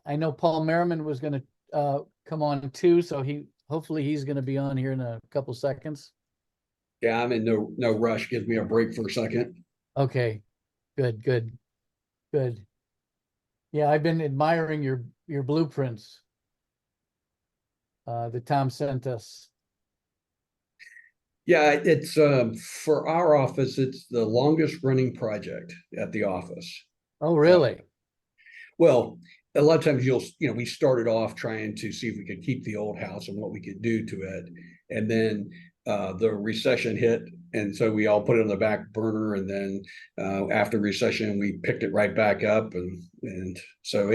I know Paul Merriman was going to come on too, so hopefully he's going to be on here in a couple seconds. Yeah, I'm in no rush. Gives me a break for a second. Okay, good, good, good. Yeah, I've been admiring your blueprints that Tom sent us. Yeah, it's for our office, it's the longest running project at the office. Oh, Uh, really? well, a lot of times we started off trying to see if we could keep the old house and what we could do to it. And then the recession hit. And so we all put it on the back burner. And then after recession, we picked it right back up. And so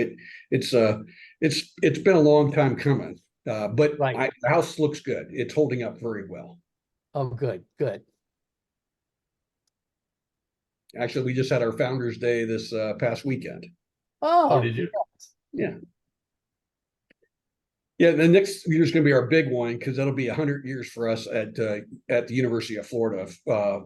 it's been a long time coming. But Right. the house looks good. It's holding up very well. Oh, good, good. Actually, we just had our Founders Day this past weekend. Oh, did you? Yeah. Yeah, the next year is going to be our big one because that'll be 100 years for us at the University of Florida,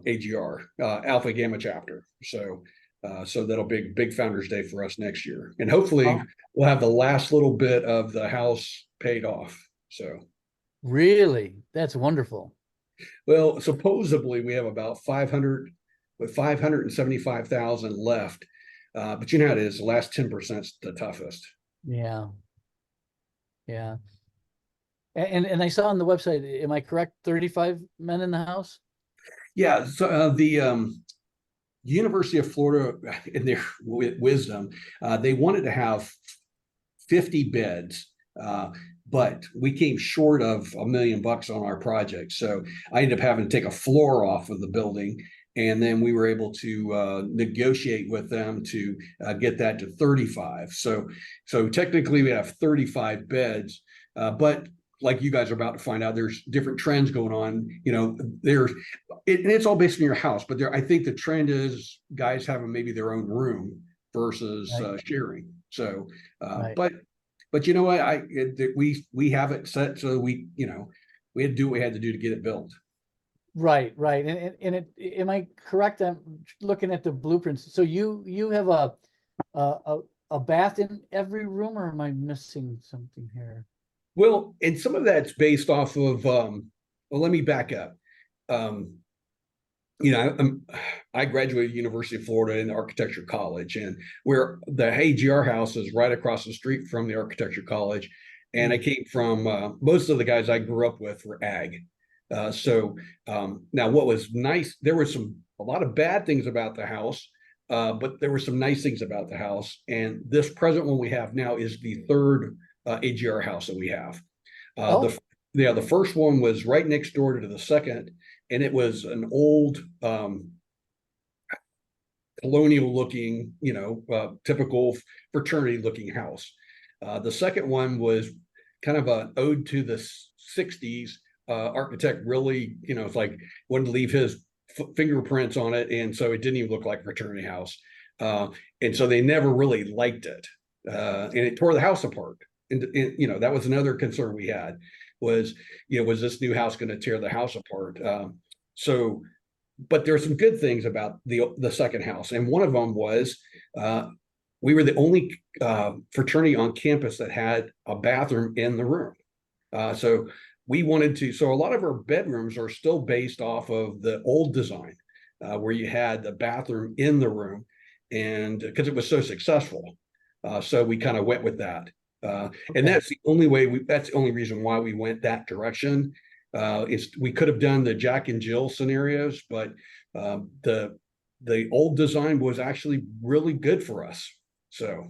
AGR, Alpha Gamma chapter. So that'll be big Founders Day for us next year, and hopefully Oh, we'll have the last little bit of the house paid off. So, really? That's wonderful. well, supposedly we have about 575,000 left, but you know how it is. The last 10% is the toughest. Yeah, yeah. And I saw on the website, am I correct? 35 men in the house? Yeah, so the University of Florida, in their wisdom, they wanted to have 50 beds, but we came short of $1 million on our project. So I ended up having to take a floor off of the building. And then we were able to negotiate with them to get that to 35. So technically we have 35 beds, but like you guys are about to find out, there's different trends going on. And it's all based on your house, but I think the trend is guys having maybe their own room versus Right. sharing. So, Right. but you know what? We have it set so we had to do what we had to do to get it built. Right, right. Am I correct? I'm looking at the blueprints. So you have a a bath in every room, or am I missing something here? Well, and some of that's based off of well, let me back up. Um, I graduated University of Florida in architecture college, and where the AGR house is right across the street from the architecture college. And I came from most of the guys I grew up with were ag. Now what was nice, there were a lot of bad things about the house, but there were some nice things about the house. And this present one we have now is the third AGR house that we have. Oh, The first one was right next door to the second, and it was an old colonial looking, typical fraternity looking house. The second one was kind of an ode to the 60s. Architect really, it's like wanted to leave his fingerprints on it, and so it didn't even look like a fraternity house. And so they never really liked it, and it tore the house apart. And that was another concern we had was, was this new house going to tear the house apart? But there's some good things about the second house, and one of them was we were the only fraternity on campus that had a bathroom in the room. So we wanted to. So a lot of our bedrooms are still based off of the old design, where you had the bathroom in the room, and because it was so successful, so we kind of went with that. And that's the only way that's the only reason why we went that direction. We could have done the Jack and Jill scenarios, but the old design was actually really good for us. So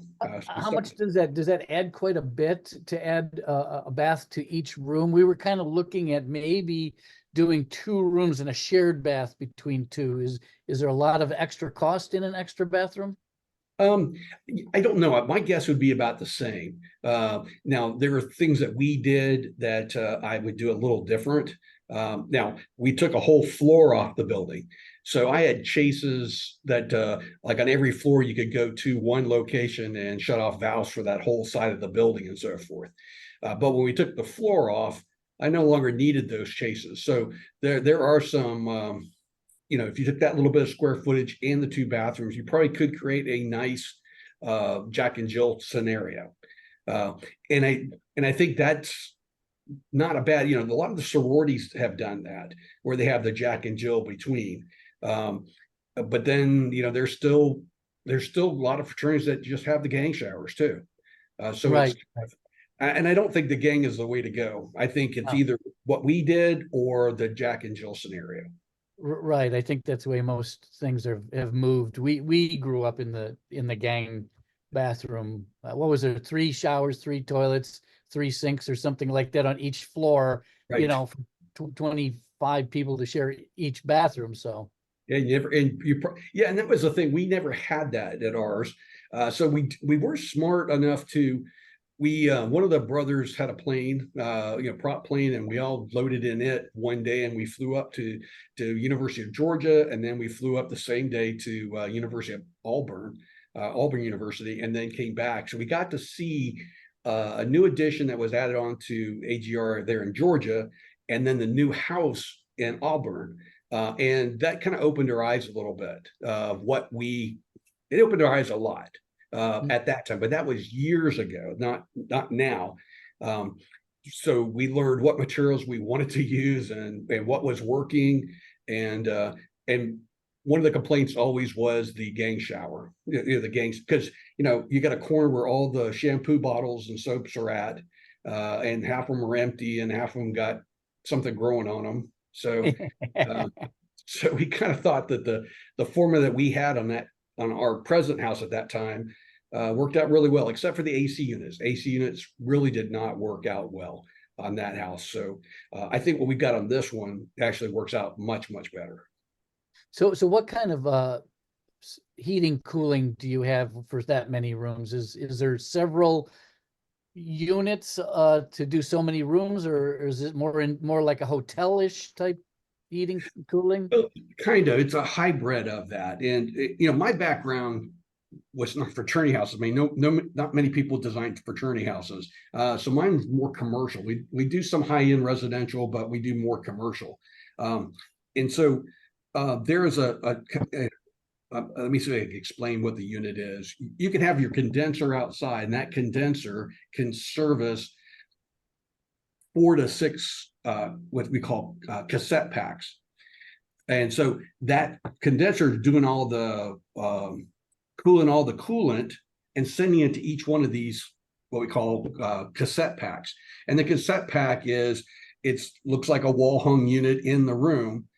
how much does that add? Quite a bit to add a bath to each room. We were kind of looking at maybe doing 2 rooms and a shared bath between two. Is there a lot of extra cost in an extra bathroom? I don't know. My guess would be about the same. Now, there are things that we did that I would do a little different. Now, we took a whole floor off the building. So I had chases that, like on every floor, you could go to one location and shut off valves for that whole side of the building and so forth. But when we took the floor off, I no longer needed those chases. So there are some if you took that little bit of square footage and the 2 bathrooms, you probably could create a nice Jack and Jill scenario. Uh, and I think that's not a bad, a lot of the sororities have done that, where they have the Jack and Jill between. But then, there's still a lot of fraternities that just have the gang showers too. So it's, Right. and I don't think the gang is the way to go. I think it's Oh, either what we did or the Jack and Jill scenario. right. I think that's the way most things have moved. We grew up in the gang bathroom. What was there? 3 showers, 3 toilets, 3 sinks, or something like that on each floor. Right. For 25 people to share each bathroom. So And yeah, and that was the thing. We never had that at ours. So we were smart enough to we one of the brothers had a plane, prop plane, and we all loaded in it one day, and we flew up to University of Georgia, and then we flew up the same day to University of Auburn University, and then came back. So we got to see a new addition that was added on to AGR there in Georgia, and then the new house in Auburn. And that kind of opened our eyes a little bit of it opened our eyes a lot at that time, but that was years ago, not now. So we learned what materials we wanted to use and what was working. And one of the complaints always was the gang shower, the gangs, because, you got a corner where all the shampoo bottles and soaps are at, and half of them are empty and half of them got something growing on them. So, so we kind of thought that the formula that we had on our present house at that time worked out really well, except for the AC units. AC units really did not work out well on that house. So I think what we got on this one actually works out much, much better. So what kind of heating, cooling do you have for that many rooms? Is there several units to do so many rooms, or is it more like a hotel-ish type heating, cooling? Well, kind of, it's a hybrid of that. And my background was not fraternity houses. I mean, no, not many people designed fraternity houses. So mine's more commercial. We do some high-end residential, but we do more commercial. And so there is let me see if I can explain what the unit is. You can have your condenser outside, and that condenser can service 4 to 6 what we call cassette packs. And so that condenser is doing all the cooling all the coolant and sending it to each one of these what we call cassette packs. And the cassette pack looks like a wall hung unit in the room,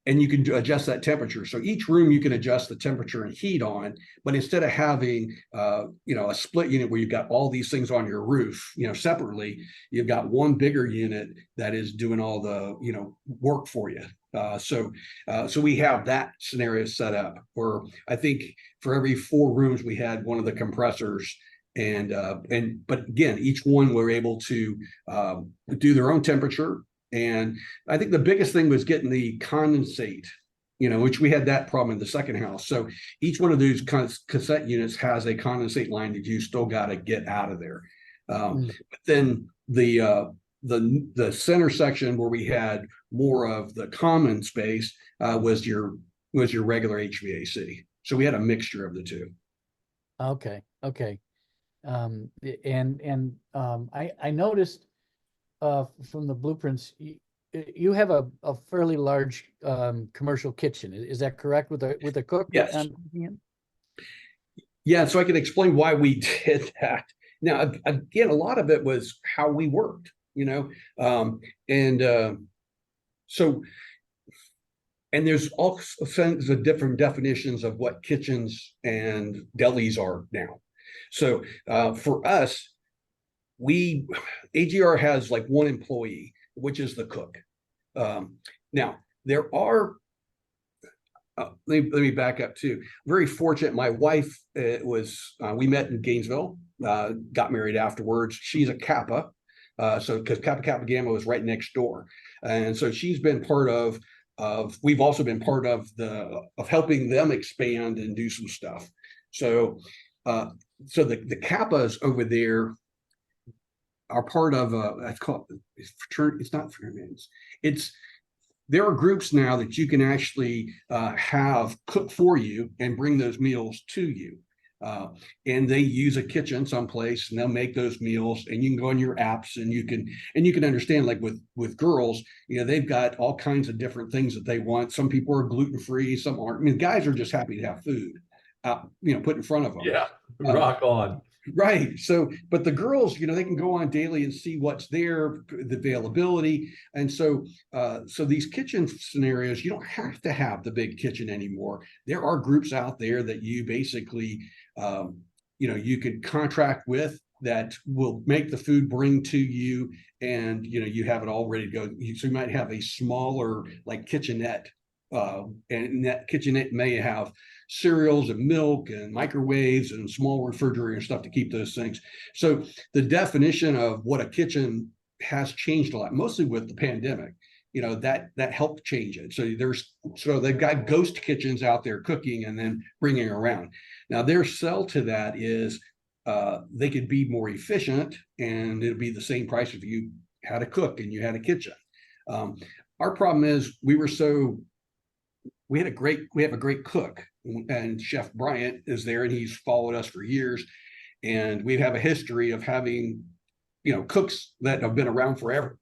and you can adjust that temperature. So each room you can adjust the temperature and heat on, but instead of having a split unit where you've got all these things on your roof, separately, you've got one bigger unit that is doing all the work for you. So we have that scenario set up where I think for every 4 rooms we had one of the compressors. But again, each one were able to do their own temperature. And I think the biggest thing was getting the condensate, which we had that problem in the second house. So each one of those cassette units has a condensate line that you still got to get out of there. But then the center section where we had more of the common space was your regular HVAC. So we had a mixture of the two. Okay. I noticed from the blueprints, you have a fairly large commercial kitchen. Is that correct, with a cook? Yes. Yeah, so I can explain why we did that. Now, again, a lot of it was how we worked, and there's all kinds of different definitions of what kitchens and delis are now. So for us, AGR has like one employee, which is the cook. Now there are, let me back up too. Very fortunate. My wife we met in Gainesville, got married afterwards. She's a Kappa. So because Kappa Gamma was right next door. And so she's been part of we've also been part of helping them expand and do some stuff. So the Kappas over there are part of it's called fraternity. It's not fraternities. There are groups now that you can actually have cook for you and bring those meals to you. And they use a kitchen someplace, and they'll make those meals, and you can go on your apps, and you can understand, like with girls, they've got all kinds of different things that they want. Some people are gluten-free, some aren't. I mean, guys are just happy to have food put in front of them. Yeah, rock on. Right. So, but the girls, they can go on daily and see what's there, the availability. And so these kitchen scenarios, you don't have to have the big kitchen anymore. There are groups out there that you basically, you could contract with that will make the food bring to you, and, you have it all ready to go. So you might have a smaller, like, kitchenette, and that kitchenette may have cereals and milk and microwaves and small refrigerator and stuff to keep those things. So the definition of what a kitchen has changed a lot, mostly with the pandemic. That helped change it. So they've got ghost kitchens out there cooking and then bringing around. Now their sell to that is they could be more efficient, and it'd be the same price if you had a cook and you had a kitchen. Our problem is we have a great cook, and Chef Bryant is there, and he's followed us for years, and we have a history of having, cooks that have been around forever,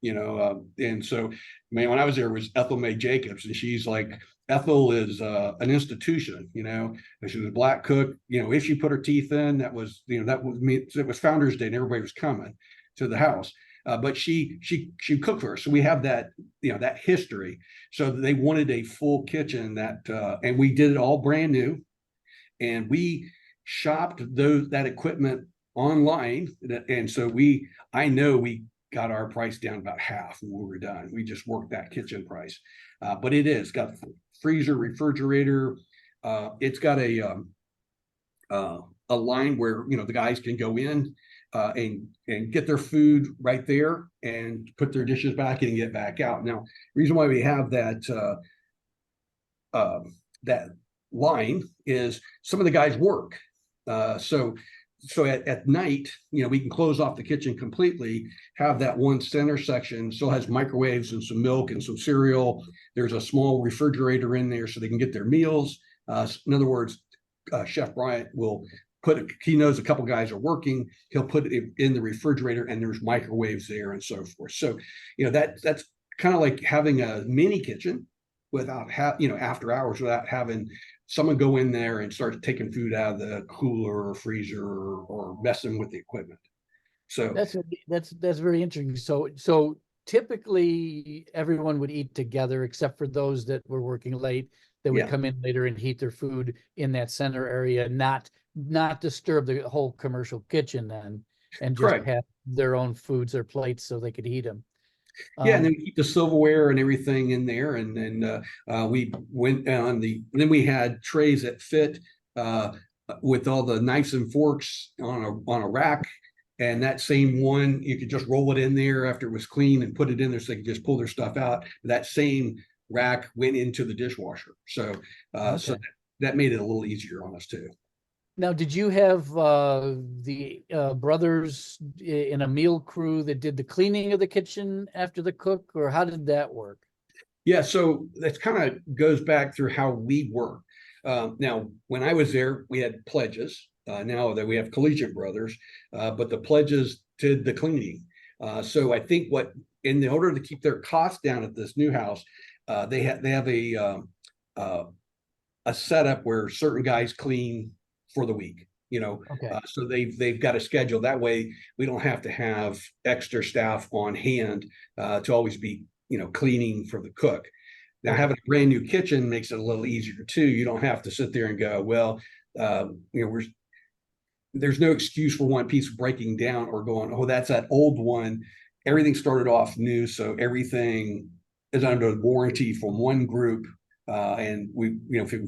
and so, man, when I was there, it was Ethel Mae Jacobs, and she's like, Ethel is an institution, she was a black cook, if she put her teeth in, that was me. It was Founders Day and everybody was coming to the house. But she cooked for us. So we have that, that history. So they wanted a full kitchen and we did it all brand new. And we shopped that equipment online. And so I know we got our price down about half when we were done. We just worked that kitchen price. But it's got freezer, refrigerator. It's got a line where, the guys can go in and get their food right there and put their dishes back in and get back out. Now, the reason why we have that line is some of the guys work. So at night, we can close off the kitchen completely, have that one center section, still has microwaves and some milk and some cereal. There's a small refrigerator in there so they can get their meals. In other words, Chef Bryant will he knows a couple guys are working, he'll put it in the refrigerator, and there's microwaves there and so forth. So, that's kind of like having a mini kitchen without after hours, without having someone go in there and start taking food out of the cooler or freezer or messing with the equipment. So that's very interesting. So typically everyone would eat together except for those that were working late. They would come in later and heat their food in that center area, not disturb the whole commercial kitchen then, and just have their own foods, their plates, so they could eat them. And then we keep the silverware and everything in there, and then we went on then we had trays that fit with all the knives and forks on a rack. And that same one, you could just roll it in there after it was clean and put it in there so they could just pull their stuff out. That same rack went into the dishwasher. So so that made it a little easier on us too. Now, did you have the brothers in a meal crew that did the cleaning of the kitchen after the cook, or how did that work? Yeah, so that kind of goes back through how we work. Now, when I was there, we had pledges. Now that we have collegiate brothers, but the pledges did the cleaning. So I think in order to keep their costs down at this new house, they have a setup where certain guys clean for the week. So they've got a schedule. That way we don't have to have extra staff on hand to always be cleaning for the cook. Now, having a brand new kitchen makes it a little easier too. You don't have to sit there and go, well, there's no excuse for one piece breaking down or going, oh, that's that old one. Everything started off new, so everything is under warranty from one group, and we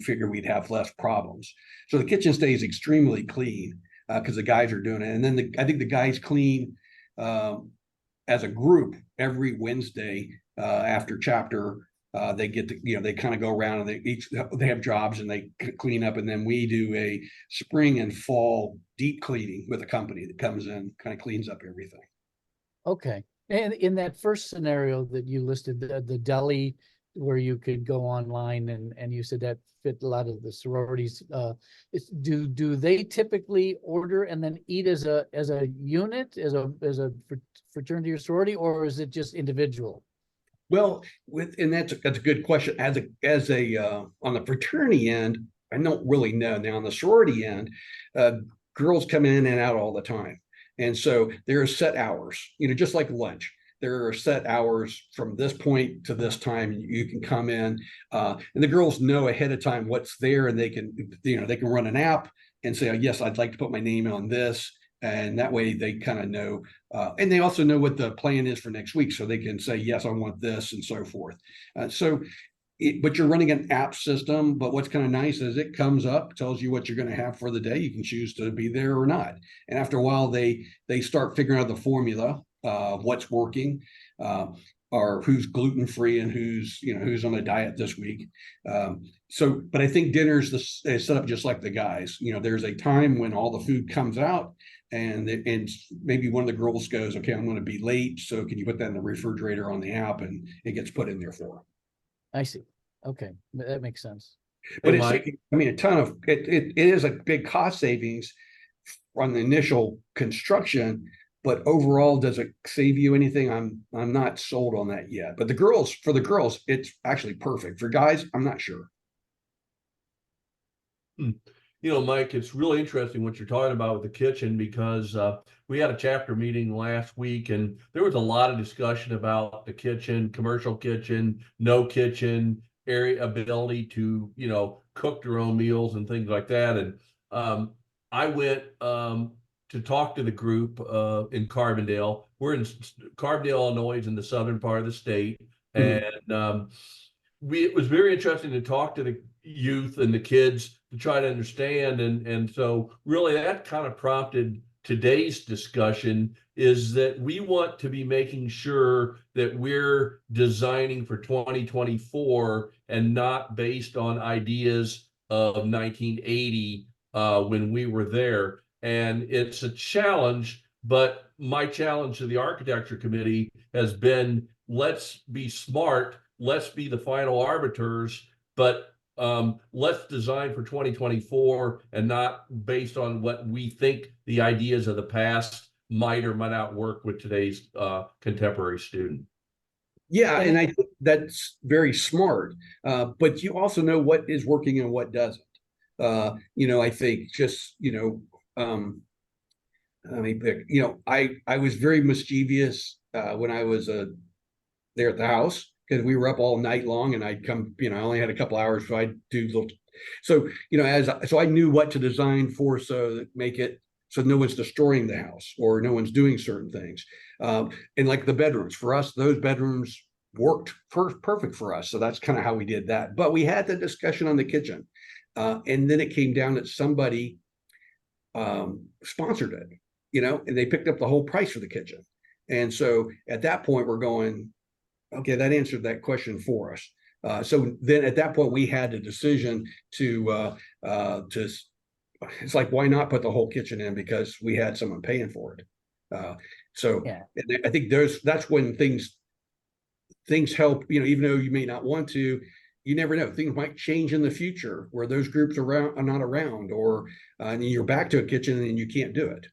figure we'd have less problems. So the kitchen stays extremely clean because the guys are doing it. And then I think the guys clean as a group every Wednesday after chapter. They get to, they kind of go around and they have jobs and they clean up. And then we do a spring and fall deep cleaning with a company that comes in, kind of cleans up everything. Okay. And in that first scenario that you listed, the deli where you could go online, and you said that fit a lot of the sororities. Do they typically order and then eat as a unit, as a fraternity or sorority, or is it just individual? Well, and that's a good question. As a on the fraternity end, I don't really know. Now on the sorority end, girls come in and out all the time, and so there are set hours. Just like lunch, there are set hours from this point to this time. You can come in, and the girls know ahead of time what's there, and they can run an app and say, oh, yes, I'd like to put my name on this. And that way they kind of know, and they also know what the plan is for next week. So they can say, yes, I want this and so forth. But you're running an app system. But what's kind of nice is it comes up, tells you what you're going to have for the day. You can choose to be there or not. And after a while, they start figuring out the formula of what's working, or who's gluten free and who's on a diet this week. But I think dinner's is set up just like the guys. There's a time when all the food comes out, and maybe one of the girls goes, okay, I'm going to be late, so can you put that in the refrigerator on the app, and it gets put in there for them. I see. Okay, that makes sense. But it's, I mean, it is a big cost savings on the initial construction, but overall, does it save you anything? I'm not sold on that yet. But for the girls, it's actually perfect. For guys, I'm not sure. Mike, it's really interesting what you're talking about with the kitchen, because we had a chapter meeting last week, and there was a lot of discussion about the kitchen, commercial kitchen, no kitchen, area ability to, cook their own meals and things like that. And I went to talk to the group in Carbondale. We're in Carbondale, Illinois, in the southern part of the state. Mm-hmm. And it was very interesting to talk to the youth and the kids to try to understand. And so really that kind of prompted today's discussion, is that we want to be making sure that we're designing for 2024 and not based on ideas of 1980 when we were there. And it's a challenge, but my challenge to the architecture committee has been, let's be smart, let's be the final arbiters, but let's design for 2024 and not based on what we think the ideas of the past might or might not work with today's contemporary student. Yeah, and I think that's very smart. But you also know what is working and what doesn't. I think just, let me pick, I was very mischievous when I was there at the house, because we were up all night long, and I'd come, I only had a couple hours, so I'd do little. So, so I knew what to design for, so that make it so no one's destroying the house or no one's doing certain things. And like the bedrooms, for us, those bedrooms worked perfect for us. So that's kind of how we did that. But we had the discussion on the kitchen. And then it came down that somebody sponsored it, and they picked up the whole price for the kitchen. And so at that point, we're going, okay, that answered that question for us. So then at that point, we had a decision to it's like, why not put the whole kitchen in, because we had someone paying for it. Yeah. I think that's when things help, even though you may not want to, you never know, things might change in the future where those groups are not around, or and you're back to a kitchen and you can't do it.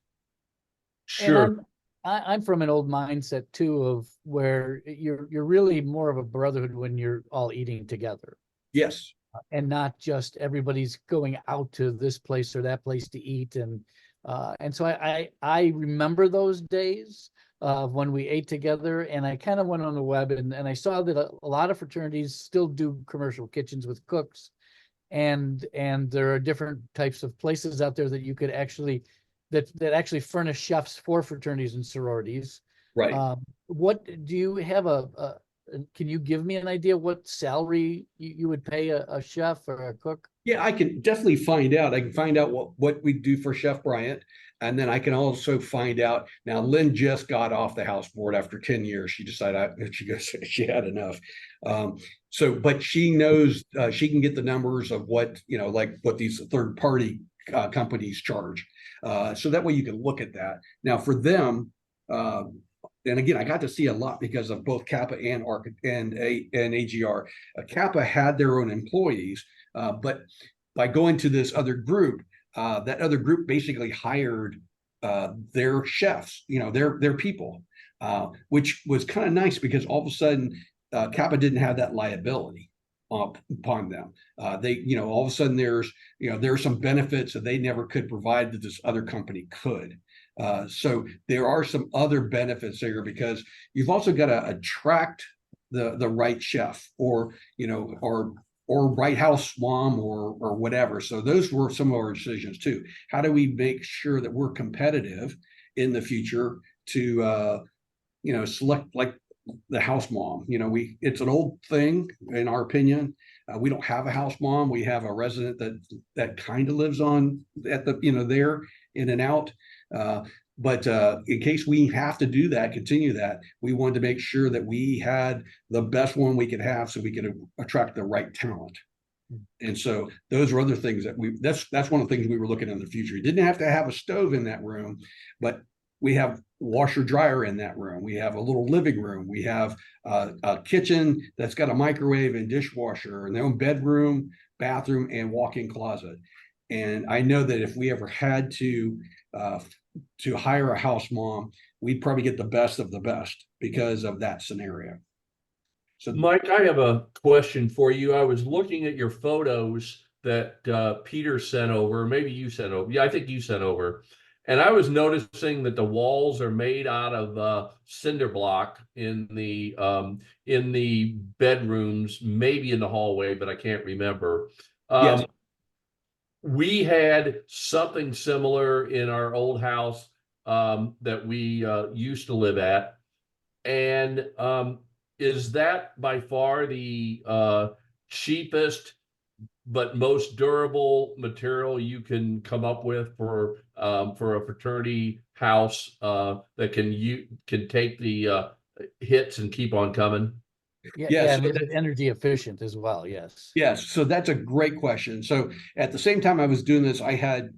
Sure. I'm from an old mindset too, of where you're really more of a brotherhood when you're all eating together. Yes. And not just everybody's going out to this place or that place to eat. And so I remember those days of when we ate together, and I kind of went on the web and I saw that a lot of fraternities still do commercial kitchens with cooks, and there are different types of places out there that you could actually that actually furnish chefs for fraternities and sororities. Right. What do you have can you give me an idea what salary you would pay a chef or a cook? Yeah, I can definitely find out. I can find out what we do for Chef Bryant. And then I can also find out. Now, Lynn just got off the house board after 10 years. She decided she had enough. But she knows she can get the numbers of what, like what these third party companies charge. So that way you can look at that. Now, for them, and again, I got to see a lot because of both Kappa and AGR. Kappa had their own employees, but by going to this other group, that other group basically hired their chefs, their people, which was kind of nice because all of a sudden Kappa didn't have that liability upon them. All of a sudden there's some benefits that they never could provide that this other company could. So there are some other benefits there because you've also got to attract the right chef or right house mom or whatever. So those were some of our decisions too. How do we make sure that we're competitive in the future to select like the house mom? It's an old thing in our opinion. We don't have a house mom. We have a resident that kind of lives on at the there in and out. But in case we have to do that, continue that, we wanted to make sure that we had the best one we could have so we could attract the right talent. And so those are other things that's one of the things we were looking at in the future. You didn't have to have a stove in that room, but we have washer dryer in that room. We have a little living room. We have a kitchen that's got a microwave and dishwasher and their own bedroom, bathroom, and walk-in closet. And I know that if we ever had to hire a house mom, we'd probably get the best of the best because of that scenario. So, Mike, I have a question for you. I was looking at your photos that Peter sent over, maybe you sent over. Yeah, I think you sent over. And I was noticing that the walls are made out of cinder block in the bedrooms, maybe in the hallway, but I can't remember. yes. We had something similar in our old house that we used to live at. And is that by far the cheapest but most durable material you can come up with for a fraternity house that can take the hits and keep on coming? Yeah, and is it energy efficient as well? Yes. Yes. So that's a great question. So at the same time I was doing this, I had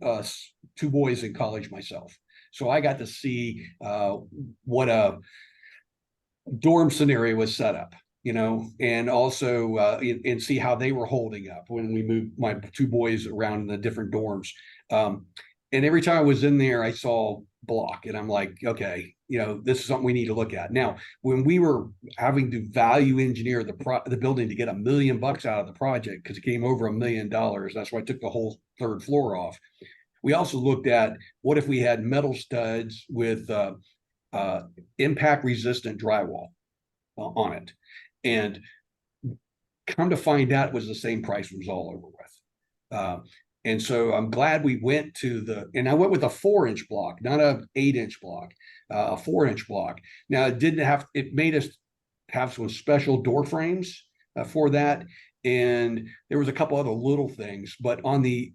two boys in college myself. So I got to see what a dorm scenario was set up, and also and see how they were holding up when we moved my two boys around in the different dorms. And every time I was in there, I saw block, and I'm like, okay, this is something we need to look at. Now, when we were having to value engineer the building to get $1 million out of the project because it came over $1 million, that's why I took the whole third floor off. We also looked at what if we had metal studs with impact resistant drywall on it, and come to find out it was the same price it was all over with. And so I'm glad we went and I went with a 4-inch block, not a 8-inch block, a 4-inch block. Now it made us have some special door frames for that. And there was a couple other little things, but on the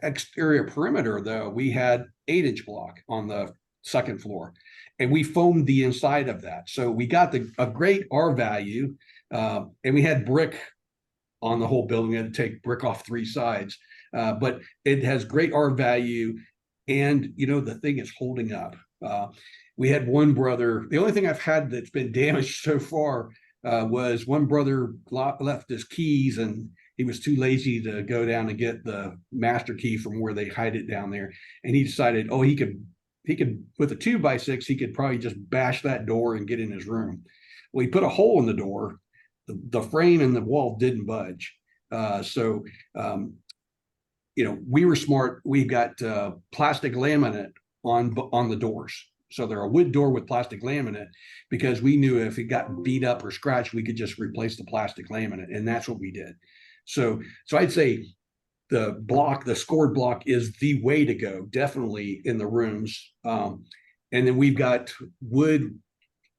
exterior perimeter though, we had 8-inch block on the second floor, and we foamed the inside of that. So we got a great R value, and we had brick on the whole building. We had to take brick off 3 sides, but it has great R value, and the thing is holding up. We had one brother. The only thing I've had that's been damaged so far was one brother left his keys, and he was too lazy to go down and get the master key from where they hide it down there, and he decided, he could with a 2x6, he could probably just bash that door and get in his room. Well, he put a hole in the door. The frame and the wall didn't budge. So we were smart. We got plastic laminate on the doors. So they're a wood door with plastic laminate because we knew if it got beat up or scratched, we could just replace the plastic laminate. And that's what we did. So I'd say the scored block is the way to go, definitely in the rooms. And then we've got wood,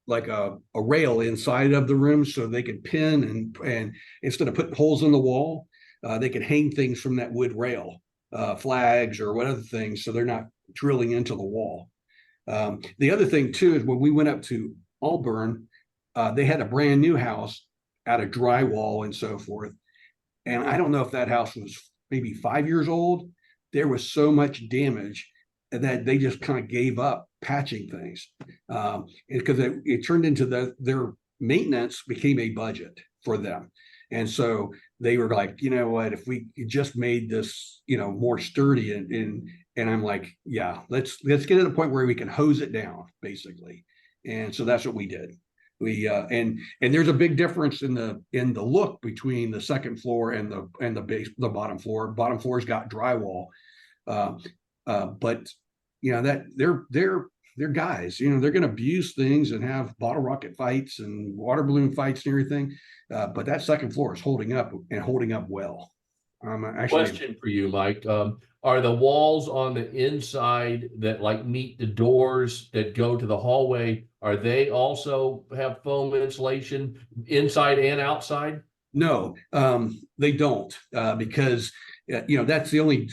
like a rail inside of the room, so they can pin and instead of putting holes in the wall, they can hang things from that wood rail, flags or whatever things, so they're not drilling into the wall. The other thing too is when we went up to Auburn, they had a brand new house out of drywall and so forth. And I don't know if that house was maybe 5 years old. There was so much damage and that they just kind of gave up patching things because it turned into their maintenance became a budget for them. And so they were like, you know what, if we just made this, more sturdy and I'm like, yeah, let's get to the point where we can hose it down, basically. And so that's what we did. We and there's a big difference in the look between the second floor and the bottom floor. Bottom floor's got drywall, but that they're guys. They're going to abuse things and have bottle rocket fights and water balloon fights and everything. But that second floor is holding up well. Actually, Question for you, Mike. Are the walls on the inside that meet the doors that go to the hallway, are they also have foam insulation inside and outside? No, they don't, because that's the only.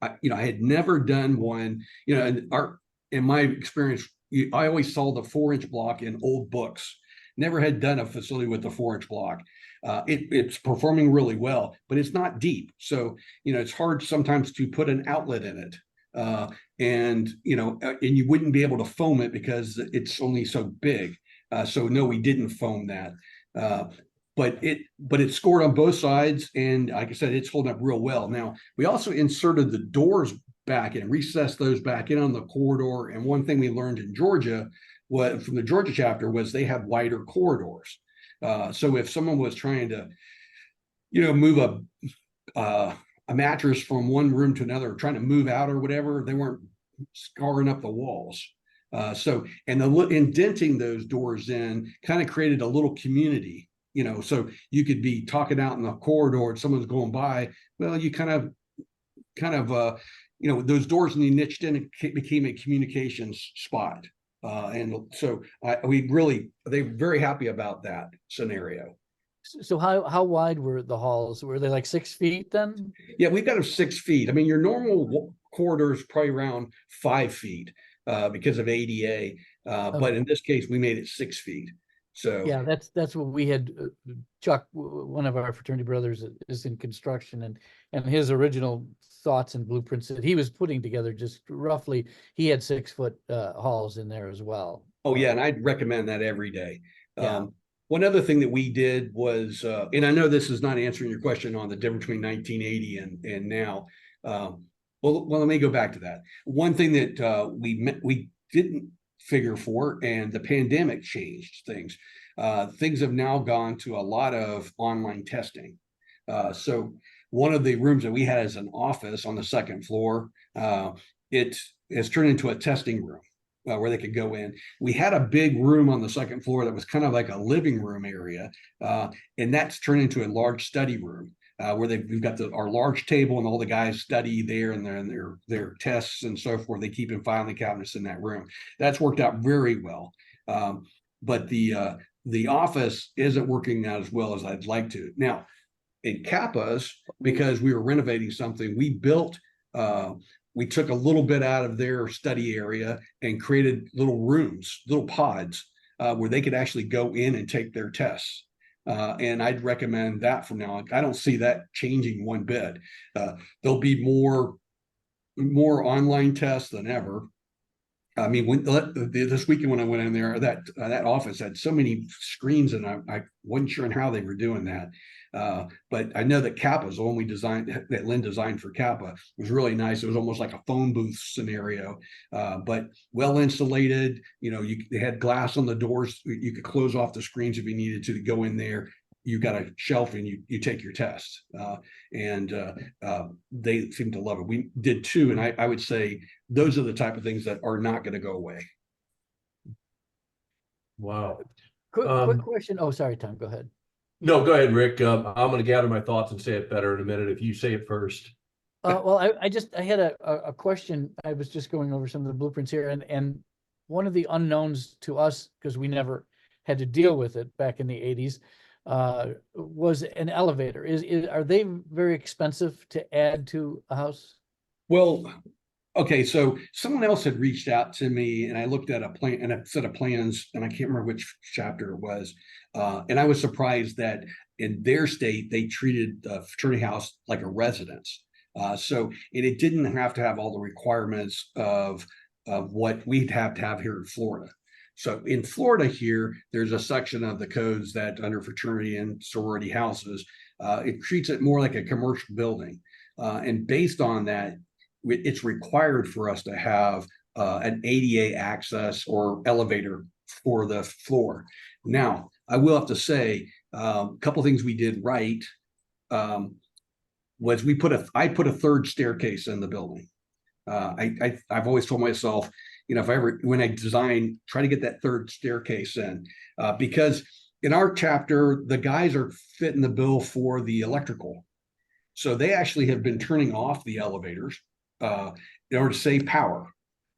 I had never done one. In my experience, I always saw the 4-inch block in old books. Never had done a facility with the 4-inch block. It's performing really well, but it's not deep. So, it's hard sometimes to put an outlet in it. And you wouldn't be able to foam it because it's only so big. So no, we didn't foam that. But it scored on both sides. And like I said, it's holding up real well. Now, we also inserted the doors back and recessed those back in on the corridor. And one thing we learned in Georgia from the Georgia chapter was they have wider corridors. So if someone was trying to, move a mattress from one room to another, or trying to move out or whatever, they weren't scarring up the walls. So indenting those doors in kind of created a little community, so you could be talking out in the corridor and someone's going by. Well, you kind of, those doors and you niched in, it became a communications spot. And so they're very happy about that scenario. So how wide were the halls? Were they like 6 feet then? Yeah, we've got them 6 feet. I mean, your normal corridor is probably around 5 feet because of ADA. But in this case, we made it 6 feet. So yeah, that's what we had. Chuck, one of our fraternity brothers, is in construction, and his original thoughts and blueprints that he was putting together, just roughly, he had 6-foot halls in there as well. Oh yeah, and I'd recommend that every day. Yeah. One other thing that we did was, and I know this is not answering your question on the difference between 1980 and now. Well, let me go back to that. One thing that we didn't figure for, and the pandemic changed things. Things have now gone to a lot of online testing. So one of the rooms that we had as an office on the second floor, it has turned into a testing room where they could go in. We had a big room on the second floor that was kind of like a living room area, and that's turned into a large study room. Where we've got our large table and all the guys study there and their tests and so forth. They keep in filing cabinets in that room. That's worked out very well. But the office isn't working out as well as I'd like to. Now, in Kappa's, because we were renovating something, we took a little bit out of their study area and created little rooms, little pods, where they could actually go in and take their tests. And I'd recommend that from now on. I don't see that changing one bit. There'll be more online tests than ever. I mean, this weekend when I went in there, that office had so many screens, and I wasn't sure how they were doing that. But I know that Kappa's, the one that Lynn designed for Kappa, was really nice. It was almost like a phone booth scenario, but well insulated. They had glass on the doors. You could close off the screens if you needed to go in there. You got a shelf and you take your test, and they seem to love it. We did too, and I would say those are the type of things that are not going to go away. Wow. Quick question. Oh, sorry, Tom, go ahead. No, go ahead, Rick. I'm going to gather my thoughts and say it better in a minute if you say it first. Well, I had a question. I was just going over some of the blueprints here, and one of the unknowns to us, because we never had to deal with it back in the 80s, was an elevator. Are they very expensive to add to a house? Well, okay, so someone else had reached out to me, and I looked at a plan and a set of plans, and I can't remember which chapter it was, and I was surprised that in their state they treated the fraternity house like a residence. And it didn't have to have all the requirements of what we'd have to have here in Florida. So in Florida here, there's a section of the codes that under fraternity and sorority houses, it treats it more like a commercial building. And based on that, it's required for us to have an ADA access or elevator for the floor. Now, I will have to say, a couple things we did right was I put a third staircase in the building. I've always told myself, when I design, try to get that third staircase in, because in our chapter, the guys are fitting the bill for the electrical. So they actually have been turning off the elevators in order to save power.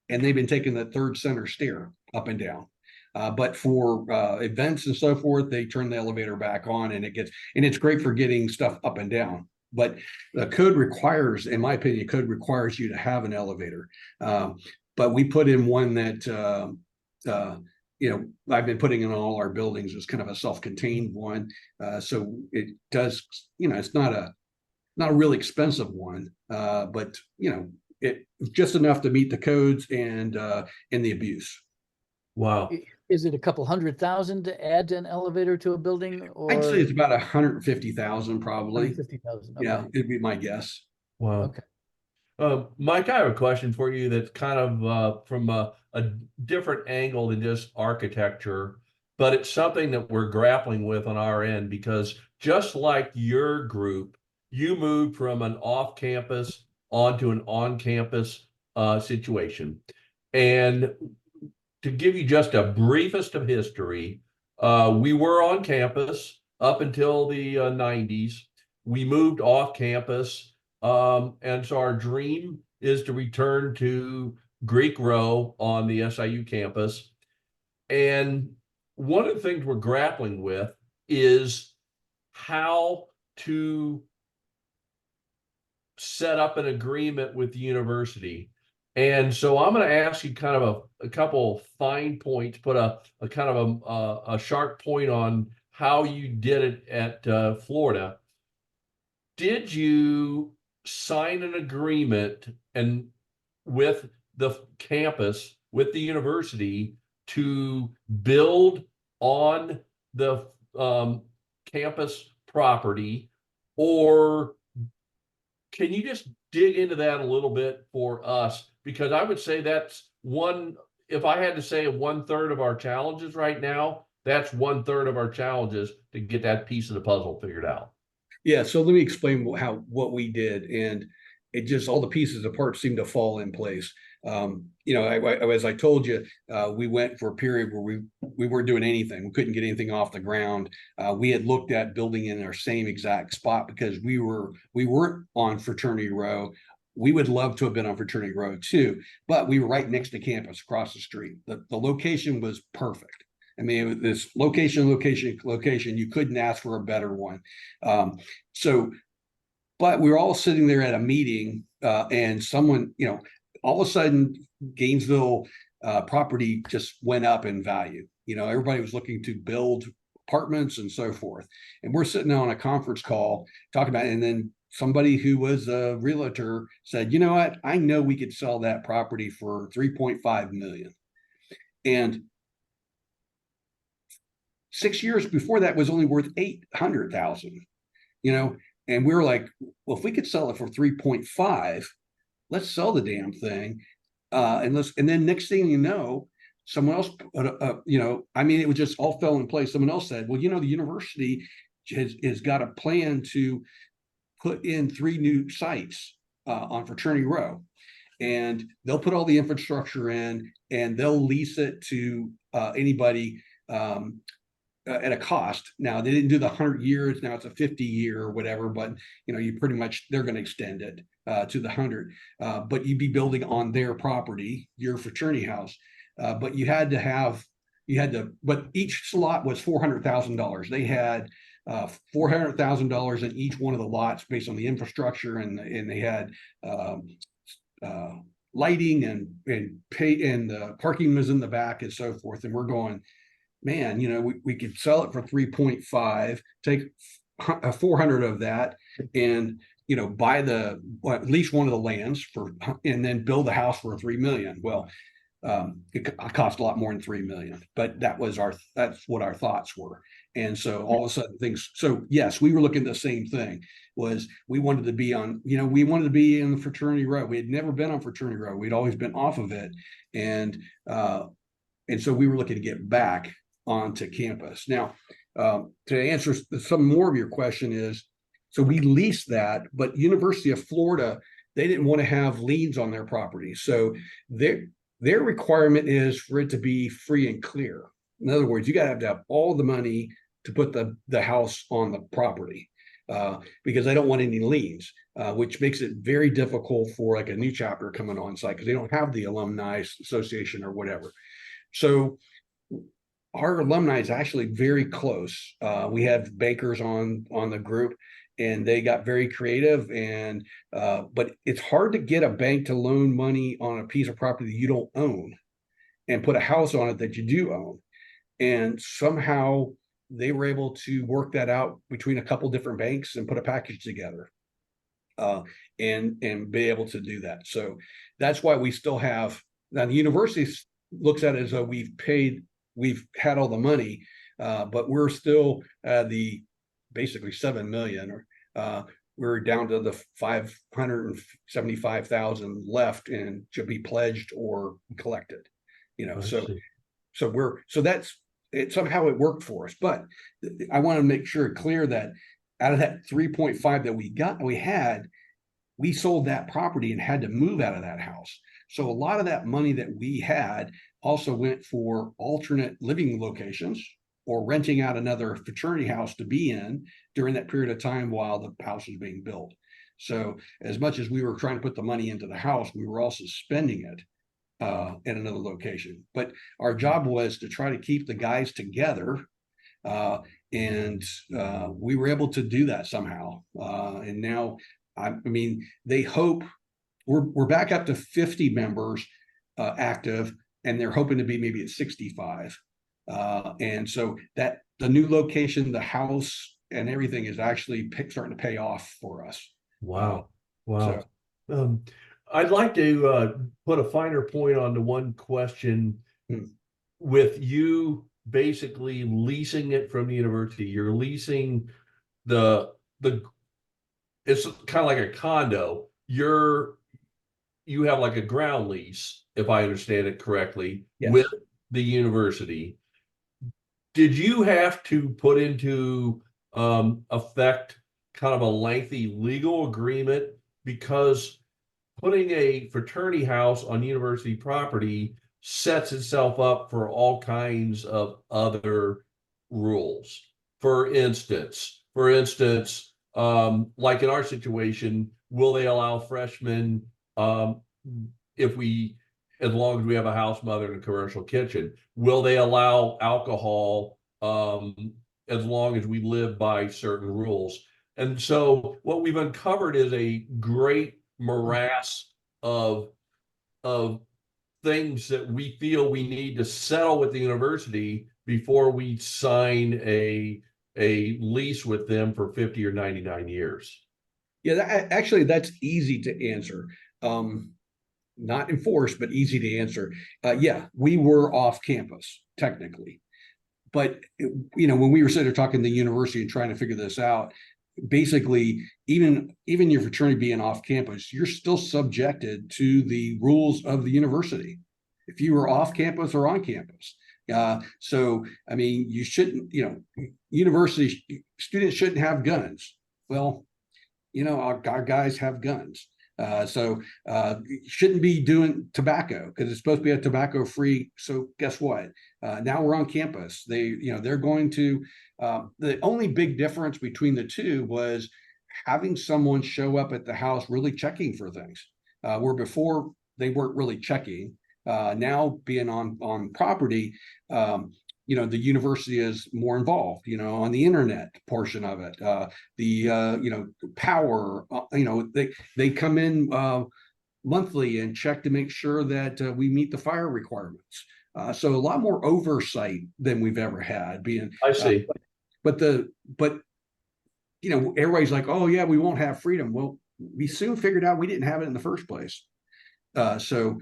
And they've been taking the third center stair up and down. But for events and so forth, they turn the elevator back on, and it's great for getting stuff up and down. But the code requires, in my opinion, code requires you to have an elevator. But we put in one that, I've been putting in all our buildings as kind of a self-contained one. So it does, it's not a really expensive one, but it just enough to meet the codes and the abuse. Wow. Is it a couple $100,000 to add an elevator to a building, or I'd say it's about 150,000 probably. 150,000? Okay. Yeah, it'd be my guess. Wow. Okay. Mike, I have a question for you that's kind of from a different angle than just architecture, but it's something that we're grappling with on our end, because just like your group, you moved from an off-campus onto an on-campus situation. And to give you just a briefest of history, we were on campus up until the 90s. We moved off campus. And so our dream is to return to Greek Row on the SIU campus. And one of the things we're grappling with is how to set up an agreement with the university. And so I'm going to ask you kind of a couple fine points, put a kind of a sharp point on how you did it at Florida. Did you sign an agreement and with the campus, with the university, to build on the campus property, or can you just dig into that a little bit for us? Because I would say that's if I had to say 1/3 of our challenges right now, that's 1/3 of our challenges to get that piece of the puzzle figured out. Yeah, so let me explain what we did, and it just all the pieces of parts seem to fall in place. As I told you, we went for a period where we weren't doing anything. We couldn't get anything off the ground. We had looked at building in our same exact spot because we weren't on Fraternity Row. We would love to have been on Fraternity Row too, but we were right next to campus, across the street. The location was perfect. I mean, it was this location. You couldn't ask for a better one. But we were all sitting there at a meeting, and someone, all of a sudden, Gainesville property just went up in value. Everybody was looking to build apartments and so forth. And we're sitting on a conference call talking about it, and then somebody who was a realtor said, "You know what? I know we could sell that property for $3.5 million." And 6 years before that was only worth $800,000, and we were like, well, if we could sell it for 3.5, let's sell the damn thing. And then next thing you know, someone else, it was just all fell in place. Someone else said, well, the university has got a plan to put in 3 new sites on Fraternity Row, and they'll put all the infrastructure in, and they'll lease it to anybody at a cost. Now, they didn't do the 100 years. Now it's a 50-year or whatever, but you pretty much, they're going to extend it to the 100. But you'd be building on their property, your fraternity house. But but each slot was $400,000. They had $400,000 in each one of the lots based on the infrastructure, and they had lighting and pay, and the parking was in the back and so forth. And we're going, man, we could sell it for 3.5, take 400 of that, and buy at least one of the lands and then build the house for 3 million. Well, it cost a lot more than 3 million, but that's what our thoughts were. And so all of a sudden so yes, we were looking at the same thing. Was we wanted to be we wanted to be in the fraternity row. We had never been on fraternity row. We'd always been off of it. And so we were looking to get back onto campus. Now, to answer some more of your question is, so we leased that, but University of Florida, they didn't want to have liens on their property. So their requirement is for it to be free and clear. In other words, you got to have all the money to put the house on the property because they don't want any liens, which makes it very difficult for like a new chapter coming on site because they don't have the alumni association or whatever. So our alumni is actually very close. We have bankers on the group, and they got very creative. And but it's hard to get a bank to loan money on a piece of property that you don't own and put a house on it that you do own. And somehow they were able to work that out between a couple different banks and put a package together and be able to do that. So that's why we still have, now the university looks at it as though we've had all the money, but we're still the basically 7 million, or we're down to the 575,000 left and to be pledged or collected, so that's it. Somehow it worked for us, but I want to make sure clear that out of that 3.5 that we sold that property and had to move out of that house. So a lot of that money that we had also went for alternate living locations or renting out another fraternity house to be in during that period of time while the house was being built. So as much as we were trying to put the money into the house, we were also spending it in another location. But our job was to try to keep the guys together. And we were able to do that somehow. And now, I mean, they hope we're back up to 50 members active, and they're hoping to be maybe at 65. And so that the new location, the house and everything is actually starting to pay off for us. Wow. I'd like to put a finer point on the one question. With you basically leasing it from the university, you're leasing it's kind of like a condo. You have like a ground lease, if I understand it correctly, yes, with the university. Did you have to put into effect kind of a lengthy legal agreement? Because putting a fraternity house on university property sets itself up for all kinds of other rules. For instance, like in our situation, will they allow freshmen as long as we have a house mother and a commercial kitchen? Will they allow alcohol as long as we live by certain rules? And so what we've uncovered is a great morass of things that we feel we need to settle with the university before we sign a lease with them for 50 or 99 years. Yeah, actually, that's easy to answer. Not enforced, but easy to answer. Yeah, we were off campus technically, but when we were sitting there talking to the university and trying to figure this out, basically, even your fraternity being off campus, you're still subjected to the rules of the university, if you were off campus or on campus. So, I mean, you shouldn't, university students shouldn't have guns. Well, our guys have guns. So shouldn't be doing tobacco because it's supposed to be a tobacco free. So guess what? Now we're on campus. They're going to, the only big difference between the two was having someone show up at the house really checking for things, where before they weren't really checking. Now being on property, the university is more involved, on the internet portion of it, power, they come in monthly and check to make sure that we meet the fire requirements. So a lot more oversight than we've ever had I see. but everybody's like, oh yeah, we won't have freedom. Well, we soon figured out we didn't have it in the first place. So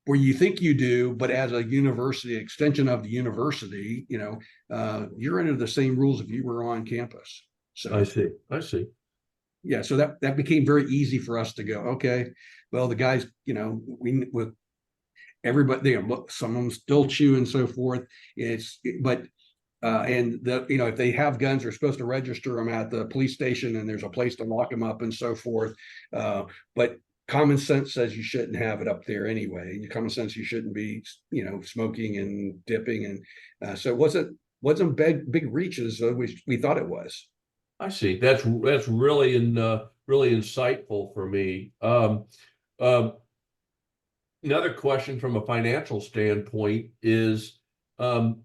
where you think you do, but as a university extension of the university, you're under the same rules if you were on campus. So I see. yeah, so that became very easy for us to go, okay, well, the guys, we with everybody, some of them still chew and so forth. But and if they have guns, they're supposed to register them at the police station, and there's a place to lock them up and so forth. But common sense says you shouldn't have it up there anyway. Common sense, you shouldn't be, smoking and dipping, and so it wasn't big reaches we thought it was. I see. That's really really insightful for me. Another question from a financial standpoint is, have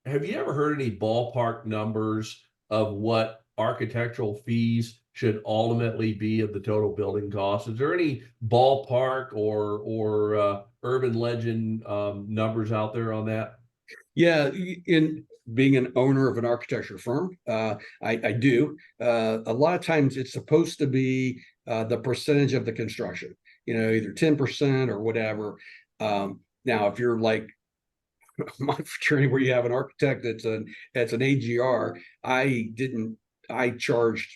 you ever heard any ballpark numbers of what architectural fees should ultimately be of the total building cost? Is there any ballpark or urban legend numbers out there on that? Yeah, in being an owner of an architecture firm, I do. A lot of times it's supposed to be the percentage of the construction, either 10% or whatever. Now, if you're like my fraternity where you have an architect that's an AGR, I undercharged,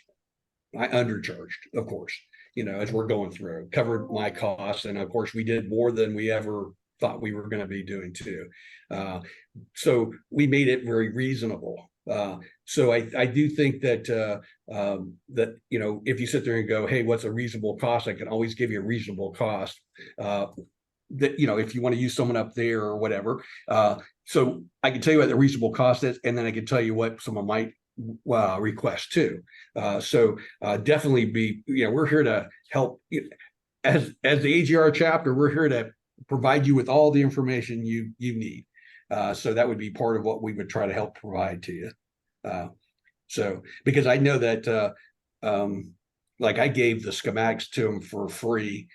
of course, as we're going through, covered my costs. And of course, we did more than we ever thought we were going to be doing too. So we made it very reasonable. So I do think that if you sit there and go, hey, what's a reasonable cost? I can always give you a reasonable cost. That if you want to use someone up there or whatever. So I can tell you what the reasonable cost is, and then I can tell you what someone might request too. So definitely we're here to help. As the AGR chapter, we're here to provide you with all the information you need. So that would be part of what we would try to help provide to you. So because I know that like I gave the schematics to them for free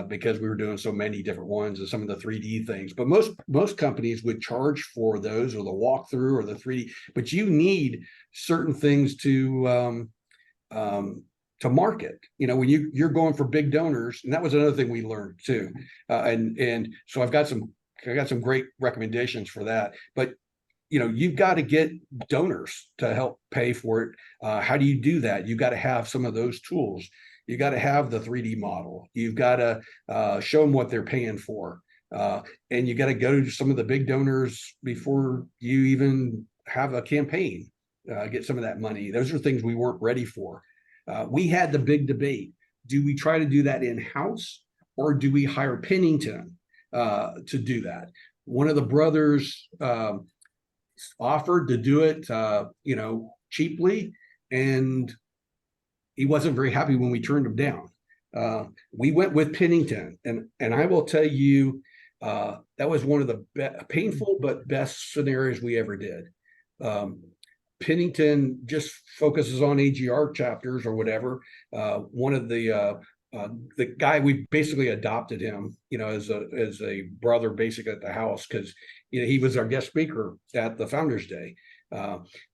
because we were doing so many different ones and some of the 3D things. But most companies would charge for those, or the walkthrough, or the 3D. But you need certain things to market. When you're going for big donors, and that was another thing we learned too. And so I got some great recommendations for that. But you've got to get donors to help pay for it. How do you do that? You've got to have some of those tools. You got to have the 3D model. You've got to show them what they're paying for. And you got to go to some of the big donors before you even have a campaign, get some of that money. Those are things we weren't ready for. We had the big debate. Do we try to do that in-house, or do we hire Pennington to do that? One of the brothers offered to do it, cheaply, and he wasn't very happy when we turned him down. We went with Pennington, and I will tell you, that was one of the painful but best scenarios we ever did. Pennington just focuses on AGR chapters or whatever. One of the guy, we basically adopted him, as a brother, basically at the house, because he was our guest speaker at the Founders Day.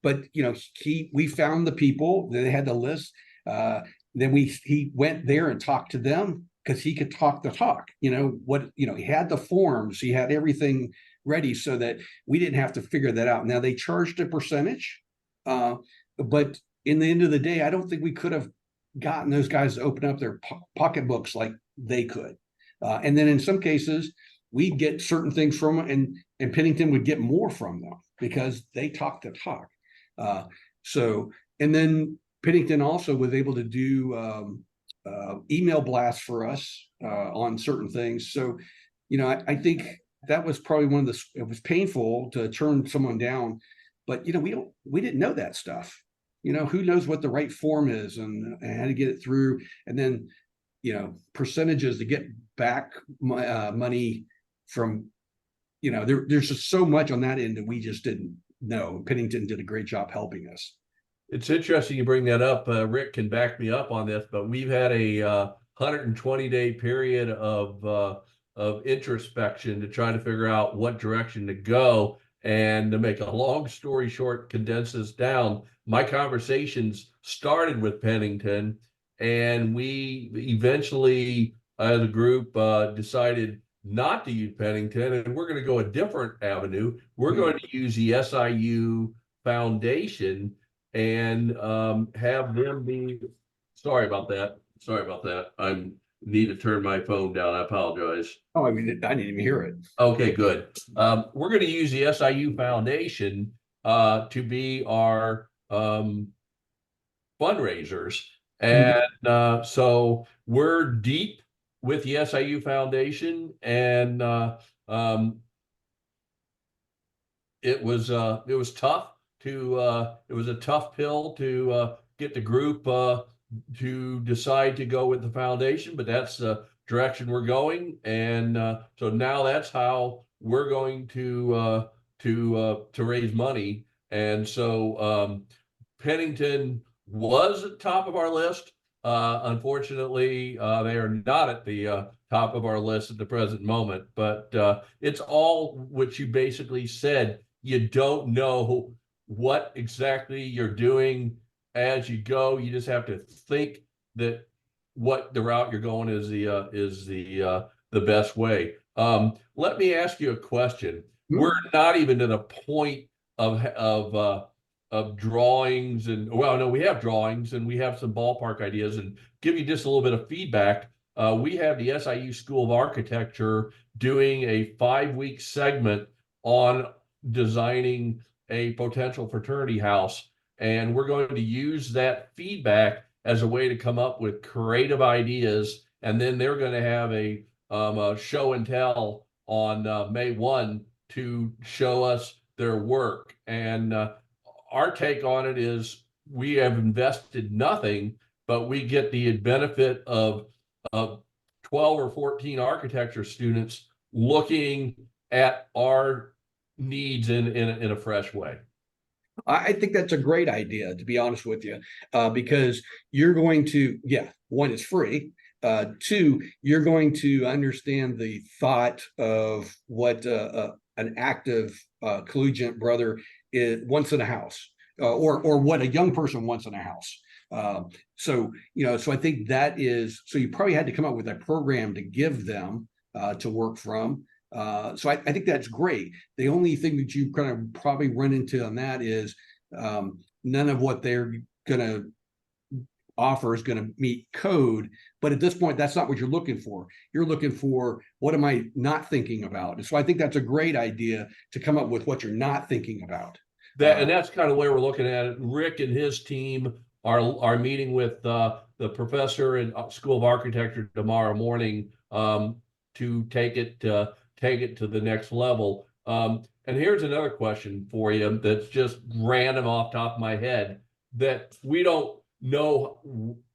But we found the people. They had the list. Then he went there and talked to them because he could talk the talk. He had the forms, he had everything ready so that we didn't have to figure that out. Now they charged a percentage, but in the end of the day, I don't think we could have gotten those guys to open up their pocketbooks like they could. And then in some cases, we'd get certain things from them, and Pennington would get more from them because they talk the talk. And then Pennington also was able to do email blasts for us on certain things. So, I think that was probably it was painful to turn someone down, but we didn't know that stuff. Who knows what the right form is and how to get it through, and then percentages to get back money from. There's just so much on that end that we just didn't know. Pennington did a great job helping us. It's interesting you bring that up. Rick can back me up on this, but we've had a 120-day period of introspection to try to figure out what direction to go. And to make a long story short, condense this down, my conversations started with Pennington, and we eventually, as a group, decided not to use Pennington, and we're going to go a different avenue. We're going to use the SIU Foundation and have them be. Sorry about that. Sorry about that. I need to turn my phone down. I apologize. Oh, I mean, I didn't even hear it. Okay, good. We're going to use the SIU Foundation to be our fundraisers. And so we're deep with the SIU Foundation, and it was tough to it was a tough pill to get the group to decide to go with the foundation, but that's the direction we're going, and so now that's how we're going to raise money. And so Pennington was at the top of our list. Unfortunately, they are not at the top of our list at the present moment, but it's all what you basically said. You don't know what exactly you're doing as you go. You just have to think that what the route you're going is the best way. Let me ask you a question. We're not even to the point of drawings, and well, no, we have drawings and we have some ballpark ideas, and give you just a little bit of feedback. We have the SIU School of Architecture doing a 5-week segment on designing a potential fraternity house, and we're going to use that feedback as a way to come up with creative ideas, and then they're going to have a show and tell on May 1 to show us their work. And our take on it is we have invested nothing, but we get the benefit of 12 or 14 architecture students looking at our needs in a fresh way. I think that's a great idea, to be honest with you, because you're going to, one, it's free. Two, you're going to understand the thought of what an active collegiate brother wants in a house, or what a young person wants in a house. So I think that is, so you probably had to come up with a program to give them to work from. So I think that's great. The only thing that you kind of probably run into on that is none of what they're going to offer is going to meet code. But at this point, that's not what you're looking for. You're looking for, what am I not thinking about? And so I think that's a great idea, to come up with what you're not thinking about. And that's kind of the way we're looking at it. Rick and his team are meeting with the professor in School of Architecture tomorrow morning to take it to the next level. And here's another question for you that's just random off the top of my head, that we don't know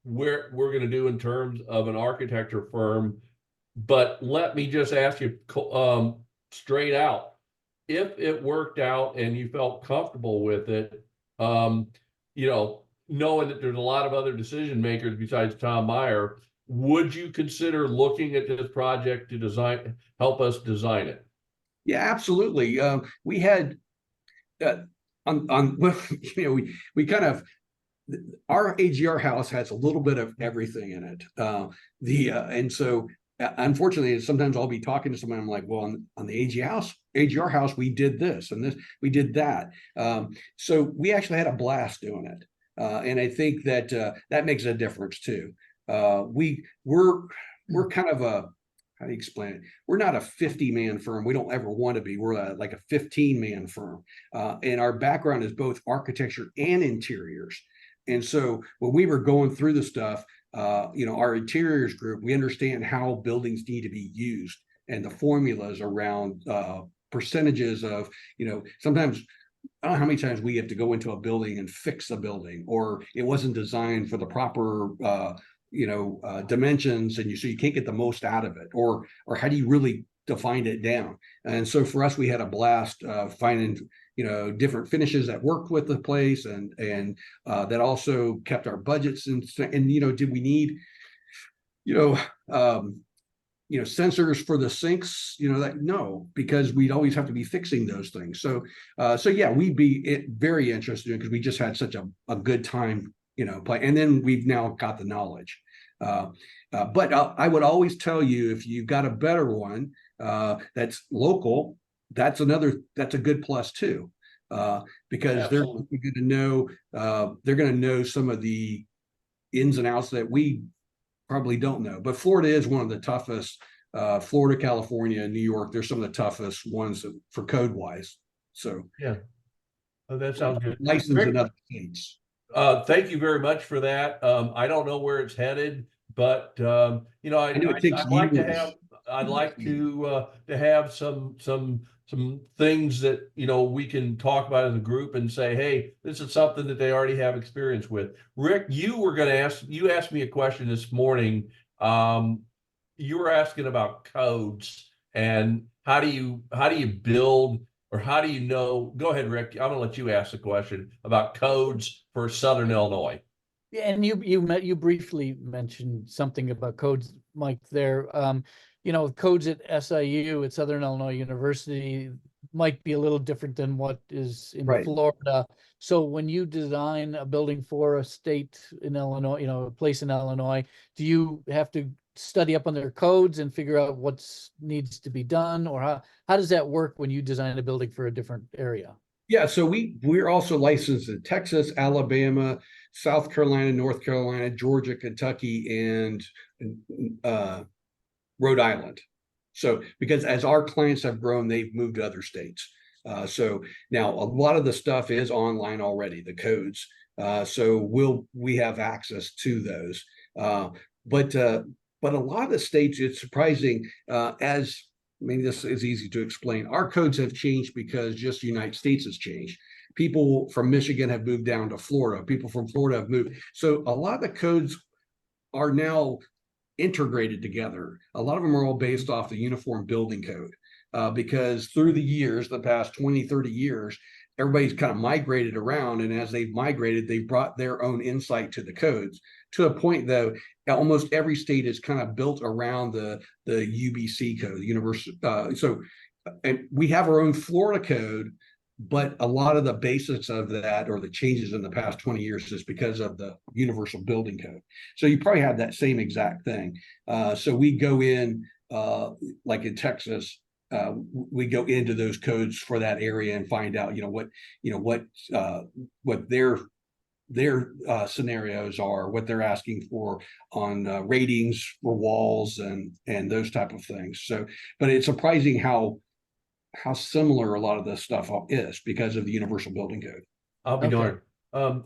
where we're going to do in terms of an architecture firm, but let me just ask you straight out, if it worked out and you felt comfortable with it, knowing that there's a lot of other decision makers besides Tom Meyer, would you consider looking at this project to help us design it? Yeah, absolutely. We had we kind of, our AGR house has a little bit of everything in it. And so unfortunately, sometimes I'll be talking to someone, I'm like, well, on the AGR house, we did this and this, we did that. So we actually had a blast doing it. And I think that that makes a difference too. We're kind of a, how do you explain it? We're not a 50-man firm. We don't ever want to be. We're like a 15-man firm. And our background is both architecture and interiors. And so when we were going through the stuff, our interiors group, we understand how buildings need to be used and the formulas around percentages of, sometimes, I don't know how many times we have to go into a building and fix a building, or it wasn't designed for the proper dimensions, and so you can't get the most out of it, or how do you really define it down? And so for us, we had a blast finding different finishes that worked with the place, and that also kept our budgets, and did we need sensors for the sinks, no, because we'd always have to be fixing those things. So yeah, we'd be very interested in, because we just had such a good time and then we've now got the knowledge. But I would always tell you, if you've got a better one that's local, that's a good plus too, because Absolutely. they're going to know some of the ins and outs that we probably don't know. But Florida is one of the toughest. Florida, California, New York, they're some of the toughest ones for code wise. So Yeah. Oh, that sounds good. license in other states. Thank you very much for that. I don't know where it's headed, but I know it takes I'd like to years. have to have some things that we can talk about as a group and say, hey, this is something that they already have experience with. Rick, you asked me a question this morning. You were asking about codes and how do you build, or how do you know? Go ahead, Rick. I'm gonna let you ask the question about codes for Southern Illinois. Yeah, and you briefly mentioned something about codes, Mike, there. Codes at SIU, at Southern Illinois University, might be a little different than what is in Right. Florida. So when you design a building for a state in Illinois, a place in Illinois, do you have to study up on their codes and figure out what needs to be done? Or how does that work when you design a building for a different area? Yeah, so we're also licensed in Texas, Alabama, South Carolina, North Carolina, Georgia, Kentucky, and Rhode Island. So because as our clients have grown, they've moved to other states. So now a lot of the stuff is online already, the codes. So we have access to those. But a lot of the states, it's surprising, as maybe this is easy to explain. Our codes have changed because just the United States has changed. People from Michigan have moved down to Florida. People from Florida have moved. So a lot of the codes are now integrated together. A lot of them are all based off the Uniform Building Code, because through the years, the past 20, 30 years, everybody's kind of migrated around. And as they've migrated, they've brought their own insight to the codes, to a point, though, almost every state is kind of built around the UBC code, the universal. And we have our own Florida code, but a lot of the basics of that, or the changes in the past 20 years, is because of the universal building code. So you probably have that same exact thing. So we go in, like in Texas, we go into those codes for that area and find out, what their scenarios are, what they're asking for on ratings for walls and those type of things. So, but it's surprising how similar a lot of this stuff is because of the Universal Building Code. I'll be darned.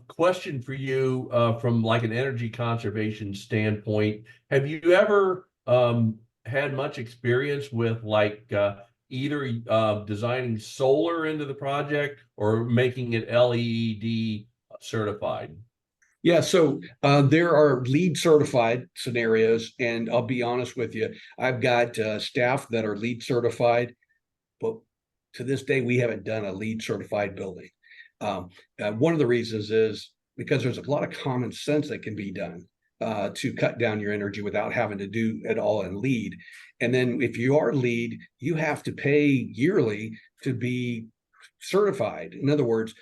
Question for you, from like an energy conservation standpoint. Have you ever had much experience with either designing solar into the project or making it LEED certified? Yeah, so there are LEED certified scenarios, and I'll be honest with you, I've got staff that are LEED certified, but to this day, we haven't done a LEED certified building. One of the reasons is because there's a lot of common sense that can be done to cut down your energy without having to do it all in LEED. And then if you are LEED, you have to pay yearly to be certified. In other words,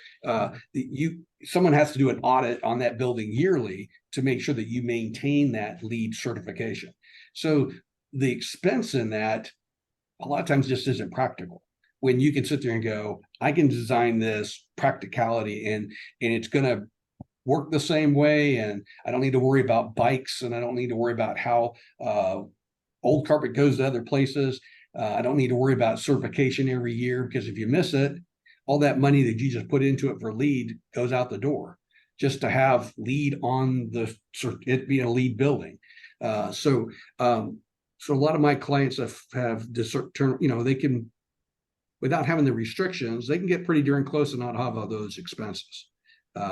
someone has to do an audit on that building yearly to make sure that you maintain that LEED certification. So the expense in that a lot of times just isn't practical, when you can sit there and go, I can design this practicality and it's going to work the same way. And I don't need to worry about bikes, and I don't need to worry about how old carpet goes to other places. I don't need to worry about certification every year, because if you miss it, all that money that you just put into it for LEED goes out the door, just to have LEED on it being a LEED building. So a lot of my clients have discerned, they can, without having the restrictions, they can get pretty darn close and not have all those expenses.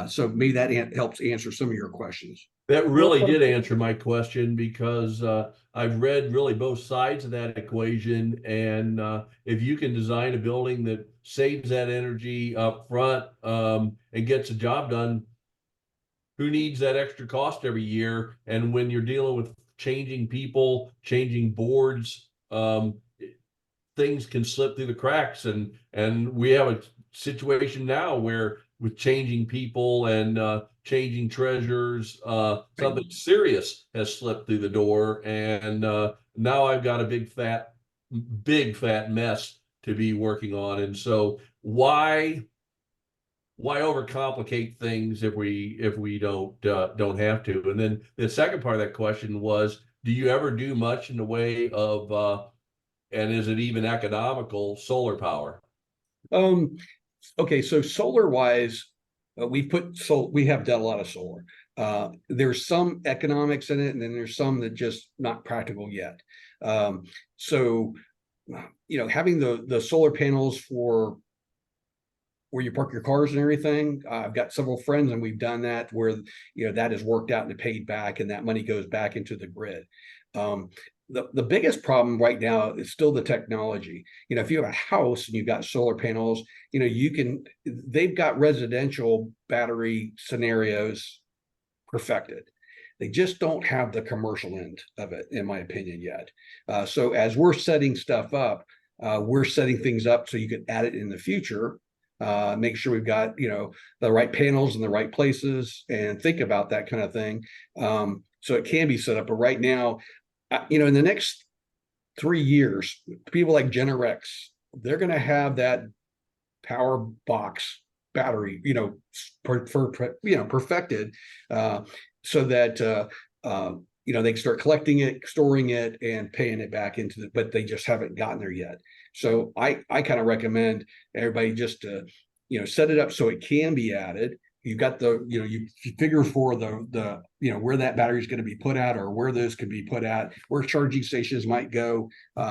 So maybe that helps answer some of your questions. That really did answer my question, because I've read really both sides of that equation. And if you can design a building that saves that energy up front and gets a job done, who needs that extra cost every year? And when you're dealing with changing people, changing boards, things can slip through the cracks. And we have a situation now where with changing people and changing treasures, something serious has slipped through the door, and now I've got a big fat mess to be working on. And so why overcomplicate things if we don't have to? And then the second part of that question was, do you ever do much in the way of and is it even economical solar power? Okay, so solar wise, we have done a lot of solar. There's some economics in it, and then there's some that just not practical yet. So having the solar panels for where you park your cars and everything, I've got several friends, and we've done that where that has worked out and paid back, and that money goes back into the grid. The biggest problem right now is still the technology. If you have a house and you've got solar panels, they've got residential battery scenarios perfected. They just don't have the commercial end of it, in my opinion, yet. So as we're setting stuff up, we're setting things up so you can add it in the future. Make sure we've got the right panels in the right places, and think about that kind of thing. So it can be set up. But right now, in the next 3 years, people like Generac, they're going to have that power box battery, perfected, so that they can start collecting it, storing it, and paying it back but they just haven't gotten there yet. So I kind of recommend everybody just to set it up so it can be added. You've got you figure for the where that battery is going to be put at, or where those could be put at, where charging stations might go.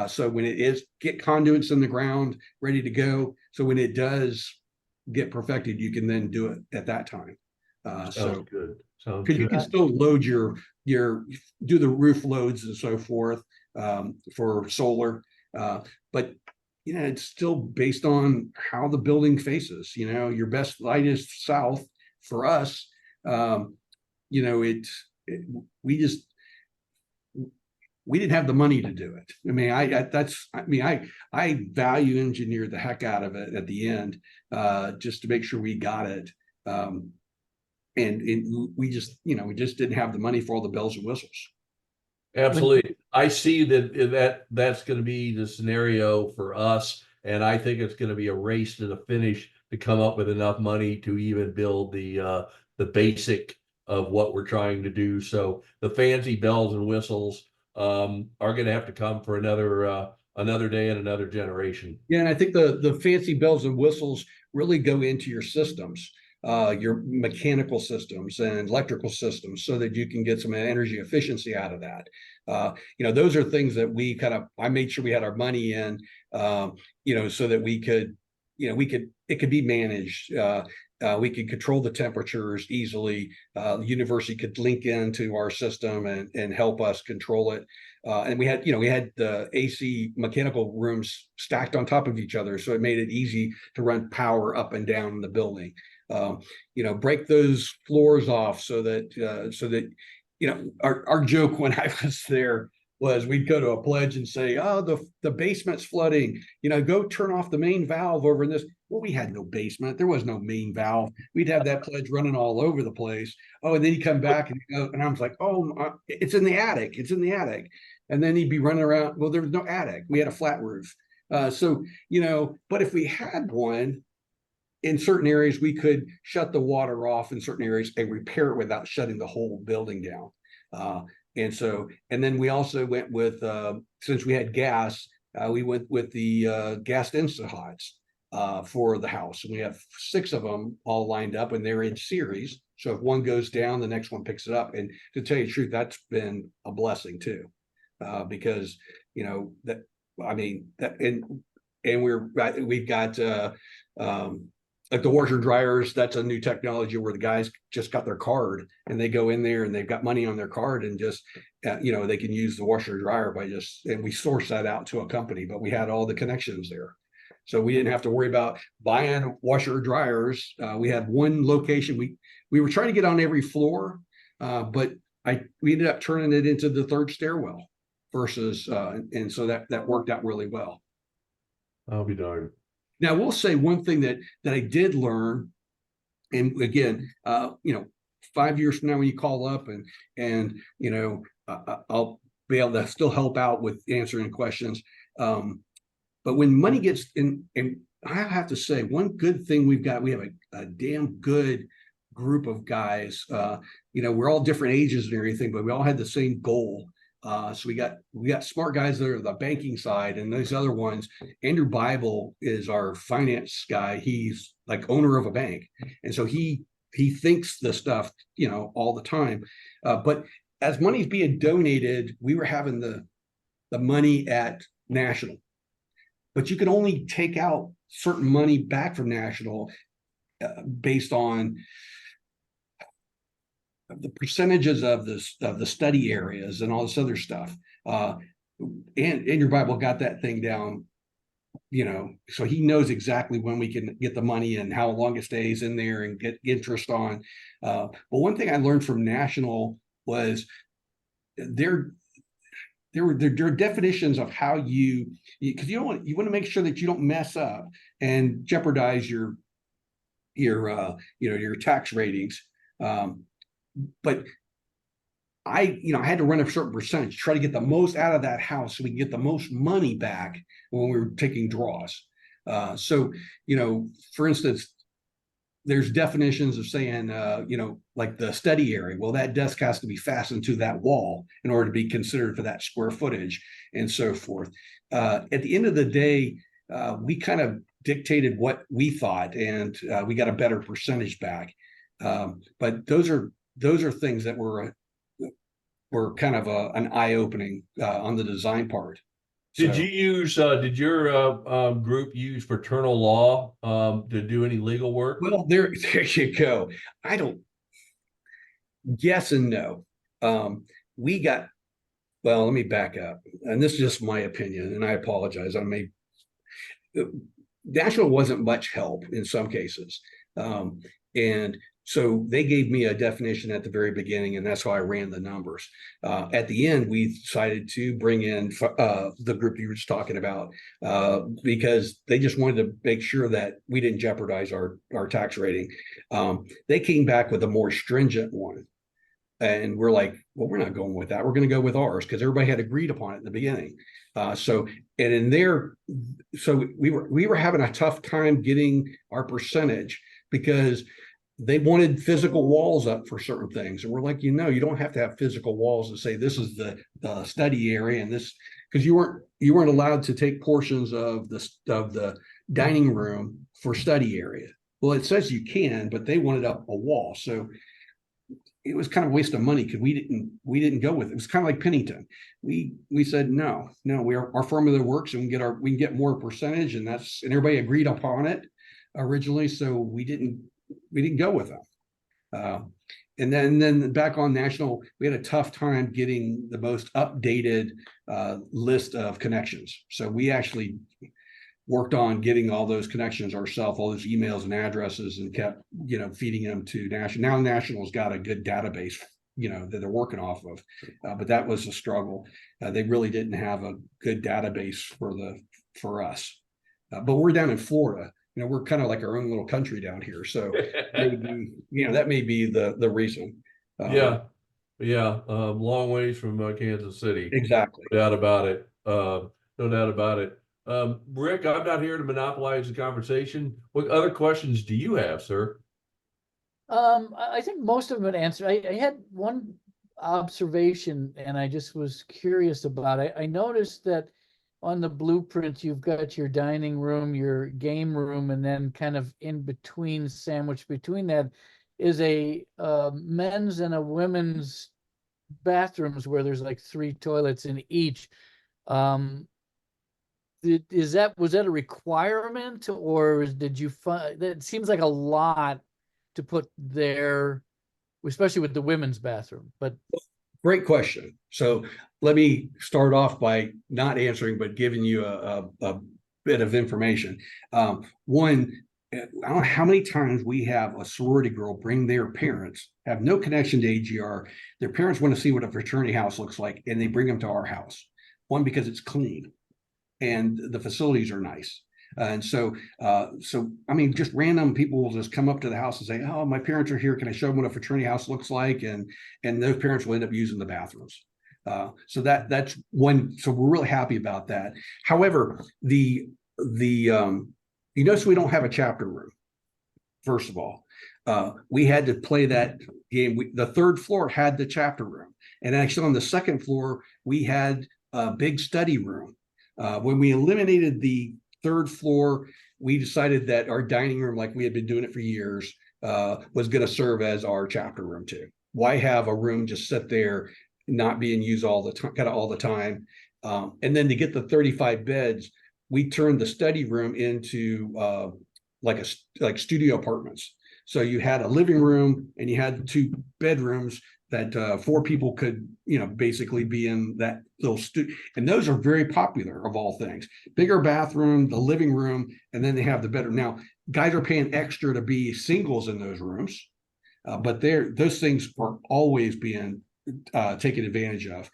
So when it is, get conduits in the ground ready to go. So when it does get perfected, you can then do it at that time. Sounds good. Sounds because you can good. still load do the roof loads and so forth for solar, but it's still based on how the building faces. Your best light is south for us. We didn't have the money to do it. I value engineered the heck out of it at the end, just to make sure we got it. And we just didn't have the money for all the bells and whistles. Absolutely. I see that's going to be the scenario for us. And I think it's going to be a race to the finish to come up with enough money to even build the basic of what we're trying to do. So the fancy bells and whistles are going to have to come for another day and another generation. Yeah, and I think the fancy bells and whistles really go into your systems, your mechanical systems and electrical systems, so that you can get some energy efficiency out of that. Those are things that I made sure we had our money in, so that it could be managed. We could control the temperatures easily. The university could link into our system and help us control it. And we had the AC mechanical rooms stacked on top of each other, so it made it easy to run power up and down the building. Break those floors off so that our joke when I was there was we'd go to a pledge and say, oh, the basement's flooding, go turn off the main valve over in this. Well, we had no basement. There was no main valve. We'd have that pledge running all over the place. Oh, and then he'd come back and I was like, oh, it's in the attic. It's in the attic. And then he'd be running around. Well, there was no attic. We had a flat roof. But if we had one, in certain areas, we could shut the water off in certain areas and repair it without shutting the whole building down. And then we also went with, since we had gas, we went with the gas Insta-Hots for the house. And we have 6 of them all lined up, and they're in series. So if one goes down, the next one picks it up. And to tell you the truth, that's been a blessing too, because we've got like the washer dryers. That's a new technology where the guys just got their card and they go in there and they've got money on their card and just they can use the washer dryer and we source that out to a company, but we had all the connections there. So we didn't have to worry about buying washer dryers. We had one location. We were trying to get on every floor, but we ended up turning it into the 3rd stairwell versus, and so that worked out really well. I'll be darned. Now, we'll say one thing that I did learn And again, 5 years from now, when you call up I'll be able to still help out with answering questions. But when money gets in, and I have to say, one good thing we have a damn good group of guys. We're all different ages and everything, but we all had the same goal. So we got smart guys that are the banking side, and those other ones. Andrew Bible is our finance guy. He's like owner of a bank, and so he thinks the stuff all the time. But as money's being donated, we were having the money at National, but you could only take out certain money back from National based on the percentages of the study areas and all this other stuff. And your Bible got that thing down, so he knows exactly when we can get the money and how long it stays in there and get interest on. But one thing I learned from National was there were definitions of how because you want to make sure that you don't mess up and jeopardize your tax ratings. But I had to run a certain percentage, try to get the most out of that house so we can get the most money back when we were taking draws. So, for instance, there's definitions of saying, like the study area. Well, that desk has to be fastened to that wall in order to be considered for that square footage and so forth. At the end of the day, we kind of dictated what we thought, and we got a better percentage back. But those are things that were kind of an eye-opening on the design part. Did your group use fraternal law to do any legal work? Well, there you go. Yes and no. Let me back up. And this is just my opinion, and I apologize. National wasn't much help in some cases. And so they gave me a definition at the very beginning, and that's how I ran the numbers. At the end, we decided to bring in the group you were just talking about because they just wanted to make sure that we didn't jeopardize our tax rating. They came back with a more stringent one. And we're like, well, we're not going with that. We're going to go with ours because everybody had agreed upon it in the beginning. So we were having a tough time getting our percentage because they wanted physical walls up for certain things. And we're like, you don't have to have physical walls to say this is the study area and this, because you weren't allowed to take portions of the dining room for study area. Well, it says you can, but they wanted up a wall. So it was kind of a waste of money because we didn't go with it. It was kind of like Pennington. We said no, our formula works and we can get more percentage, and everybody agreed upon it originally. So we didn't go with them. And then back on National, we had a tough time getting the most updated list of connections. So we actually worked on getting all those connections ourselves, all those emails and addresses, and kept, feeding them to National. Now National's got a good database, that they're working off of, but that was a struggle. They really didn't have a good database for us. But we're down in Florida. We're kind of like our own little country down here. So that may be the reason. Yeah. Long ways from Kansas City. Exactly. No doubt about it. No doubt about it. Rick, I'm not here to monopolize the conversation. What other questions do you have, sir? I think most of them have been answered. I had one observation, and I just was curious about it. I noticed that on the blueprint, you've got your dining room, your game room, and then kind of in between, sandwiched between that, is a men's and a women's bathrooms where there's like 3 toilets in each. Was that a requirement, or did you find that it seems like a lot to put there, especially with the women's bathroom? But great question. So let me start off by not answering, but giving you a bit of information. One, I don't know how many times we have a sorority girl bring their parents, have no connection to AGR. Their parents want to see what a fraternity house looks like, and they bring them to our house. One, because it's clean and the facilities are nice. And so I mean, just random people will just come up to the house and say, "Oh, my parents are here. Can I show them what a fraternity house looks like?" And those parents will end up using the bathrooms. So that's one. So we're really happy about that. However, you notice we don't have a chapter room. First of all, we had to play that game. The third floor had the chapter room, and actually on the second floor we had a big study room. When we eliminated the third floor, we decided that our dining room, like we had been doing it for years, was going to serve as our chapter room too. Why have a room just sit there, not being used all the time, kind of all the time? And then to get the 35 beds, we turned the study room into like studio apartments. So you had a living room and you had 2 bedrooms that 4 people could, basically be in that little studio. And those are very popular of all things. Bigger bathroom, the living room, and then they have the bedroom. Now, guys are paying extra to be singles in those rooms, but those things are always being taken advantage of.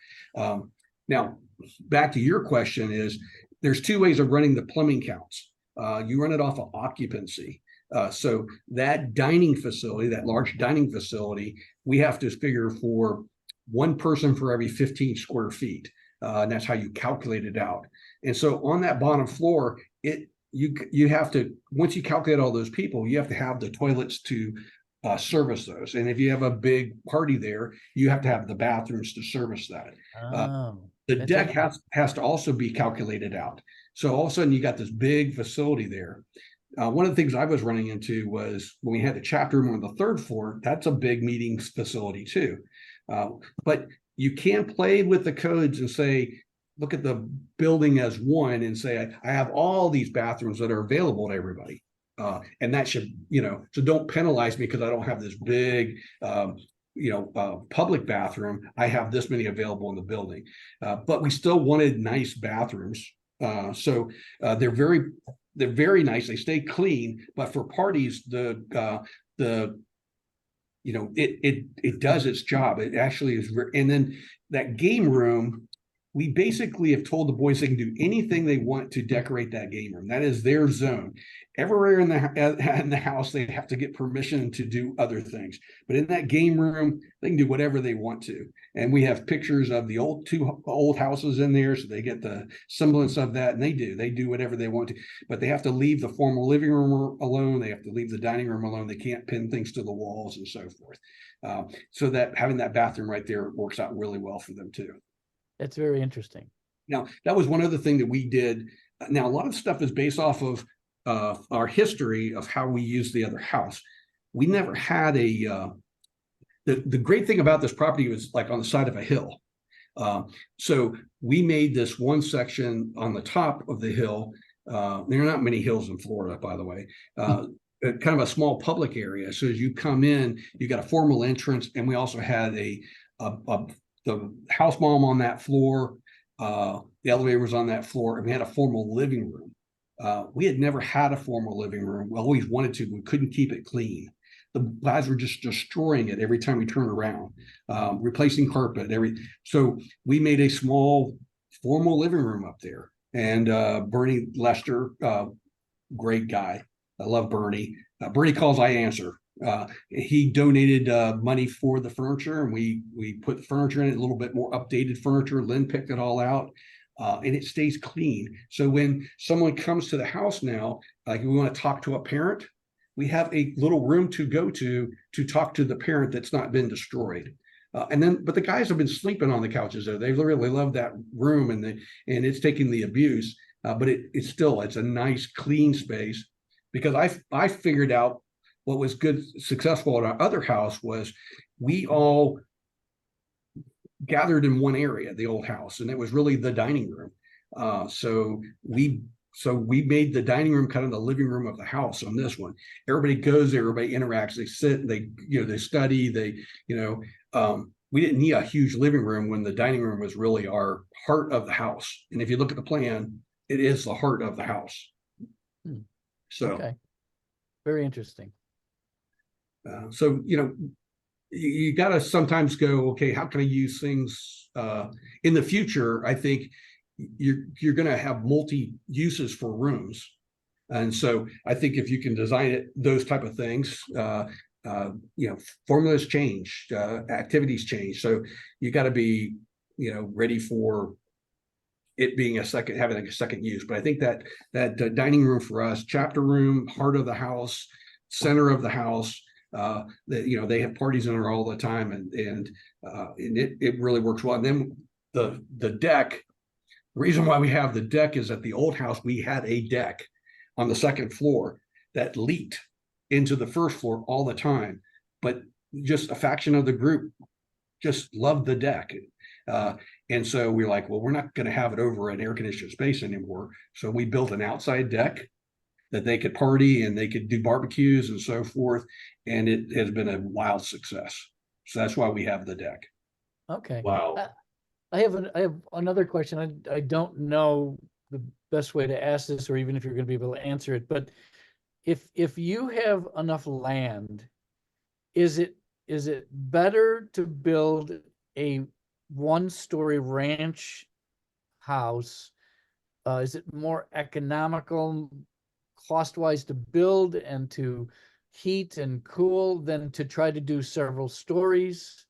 Now, back to your question is, there's 2 ways of running the plumbing counts. You run it off of occupancy. So that dining facility, that large dining facility, we have to figure for 1 person for every 15 square feet. And that's how you calculate it out. And so on that bottom floor, you have to, once you calculate all those people, you have to have the toilets to service those. And if you have a big party there, you have to have the bathrooms to service that. The deck has to also be calculated out. So all of a sudden you got this big facility there. One of the things I was running into was when we had the chapter room on the 3rd floor, that's a big meetings facility too. But you can't play with the codes and say, look at the building as one and say, I have all these bathrooms that are available to everybody. And that should, so don't penalize me because I don't have this big, public bathroom. I have this many available in the building. But we still wanted nice bathrooms. So they're very nice. They stay clean, but for parties, it does its job. It actually is. And then that game room, we basically have told the boys they can do anything they want to decorate that game room. That is their zone. Everywhere in the house, they have to get permission to do other things. But in that game room, they can do whatever they want to. And we have pictures of the 2 old houses in there, so they get the semblance of that. And they do whatever they want to. But they have to leave the formal living room alone. They have to leave the dining room alone. They can't pin things to the walls and so forth. So that having that bathroom right there works out really well for them too. That's very interesting. Now, that was one other thing that we did. Now, a lot of stuff is based off of our history of how we use the other house. We never had the great thing about this property was like on the side of a hill. So we made this one section on the top of the hill. There are not many hills in Florida, by the way. Kind of a small public area. So as you come in, you got a formal entrance, and we also had the house mom on that floor. The elevator was on that floor, and we had a formal living room. We had never had a formal living room. We always wanted to. We couldn't keep it clean. The guys were just destroying it every time we turned around, replacing carpet. So we made a small formal living room up there. And Bernie Lester, great guy. I love Bernie. Bernie calls, I answer. He donated money for the furniture, and we put the furniture in it, a little bit more updated furniture. Lynn picked it all out, and it stays clean. So when someone comes to the house now, like we want to talk to a parent, we have a little room to go to talk to the parent that's not been destroyed. But the guys have been sleeping on the couches there. They really love that room, and it's taking the abuse. But it's a nice, clean space, because I figured out what was successful at our other house was we all gathered in one area, the old house, and it was really the dining room. So we made the dining room kind of the living room of the house on this one. Everybody goes there, everybody interacts, they sit, they study, we didn't need a huge living room when the dining room was really our heart of the house. And if you look at the plan, it is the heart of the house. So, okay. Very interesting. So, you got to sometimes go, okay, how can I use things in the future? I think you're going to have multi uses for rooms. And so I think if you can design it, those type of things, formulas change, activities change. So you got to be, ready for it being having a second use. But I think that dining room for us, chapter room, heart of the house, center of the house, they have parties in there all the time, and it really works well. And then the deck. The reason why we have the deck is at the old house, we had a deck on the second floor that leaked into the first floor all the time, but just a faction of the group just loved the deck. And so we're like, well, we're not going to have it over an air conditioned space anymore. So we built an outside deck that they could party and they could do barbecues and so forth. And it has been a wild success. So that's why we have the deck. Okay. Wow. I have another question. I don't know the best way to ask this, or even if you're going to be able to answer it, but if you have enough land, is it better to build a one-story ranch house? Is it more economical cost-wise to build and to heat and cool than to try to do several stories?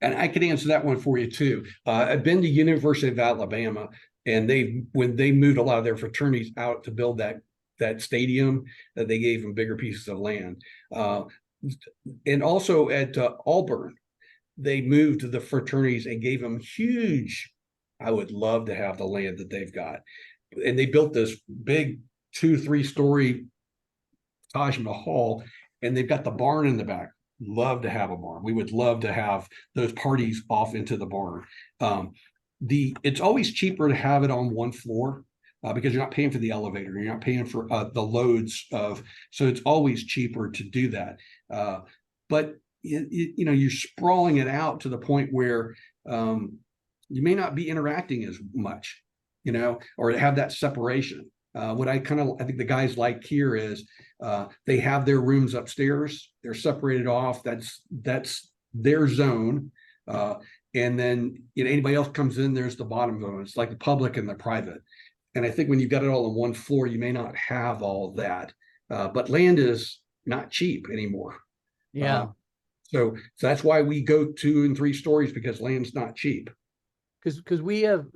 And I can answer that one for you too. I've been to University of Alabama, and when they moved a lot of their fraternities out to build that stadium, that they gave them bigger pieces of land. And also at Auburn, they moved the fraternities and gave them huge. I would love to have the land that they've got, and they built this big 2-3 story Taj Mahal, and they've got the barn in the back. Love to have a barn. We would love to have those parties off into the barn. It's always cheaper to have it on one floor because you're not paying for the elevator. You're not paying for the loads so it's always cheaper to do that. But you're sprawling it out to the point where you may not be interacting as much, or have that separation. What I think the guys like here is they have their rooms upstairs. They're separated off. That's their zone. And then anybody else comes in, there's the bottom zone. It's like the public and the private. And I think when you've got it all on one floor, you may not have all that. But land is not cheap anymore. Yeah. So that's why we go 2 and 3 stories, because land's not cheap. Because we have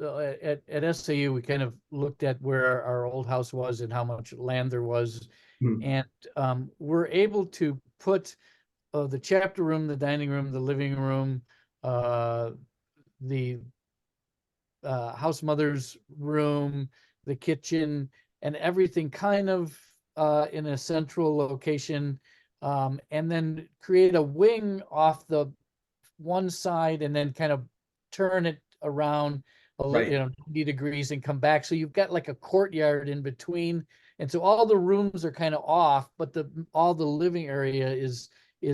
at SAU, we kind of looked at where our old house was and how much land there was. And we're able to put the chapter room, the dining room, the living room, the house mother's room, the kitchen, and everything kind of in a central location, and then create a wing off the one side and then kind of turn it around Right. 90 degrees and come back. So you've got like a courtyard in between. And so all the rooms are kind of off, but all the living area is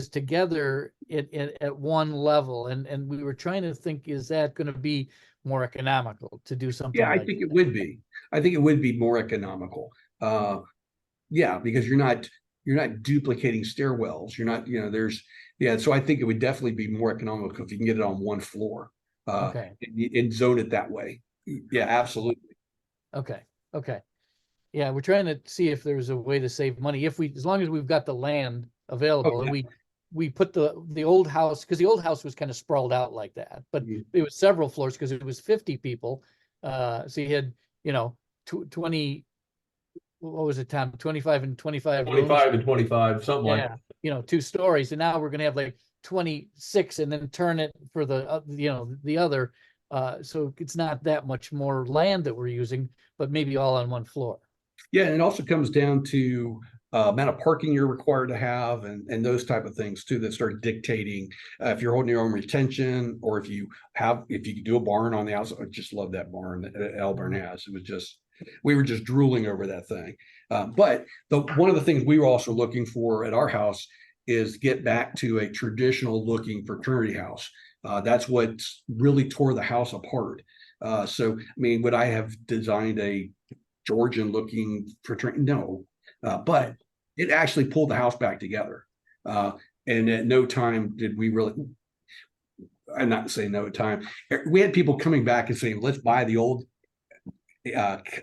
together at one level. And we were trying to think, is that going to be more economical to do something? Yeah, I think it would be. I think it would be more economical. Yeah, because you're not duplicating stairwells. You're not, so I think it would definitely be more economical if you can get it on one floor. Okay. And zone it that way. Yeah, absolutely. Okay. Yeah, we're trying to see if there's a way to save money as long as we've got the land available. Okay. And we put the old house, because the old house was kind of sprawled out like that, but it was several floors because it was 50 people. So you had 20, what was it, Tom? 25 and 25 rooms. 25 and 25, something like that. 2 stories, and now we're gonna have like 26 and then turn it for the other. So it's not that much more land that we're using, but maybe all on one floor. Yeah, and it also comes down to amount of parking you're required to have, and those type of things too, that start dictating if you're holding your own retention, or if you do a barn on the outside. I just love that barn that Auburn has. It was just, we were just drooling over that thing. But one of the things we were also looking for at our house is get back to a traditional looking fraternity house. That's what really tore the house apart. So, I mean, would I have designed a Georgian looking fraternity? No, but it actually pulled the house back together. And at no time did we really, I'm not saying no time, we had people coming back and saying, let's buy the old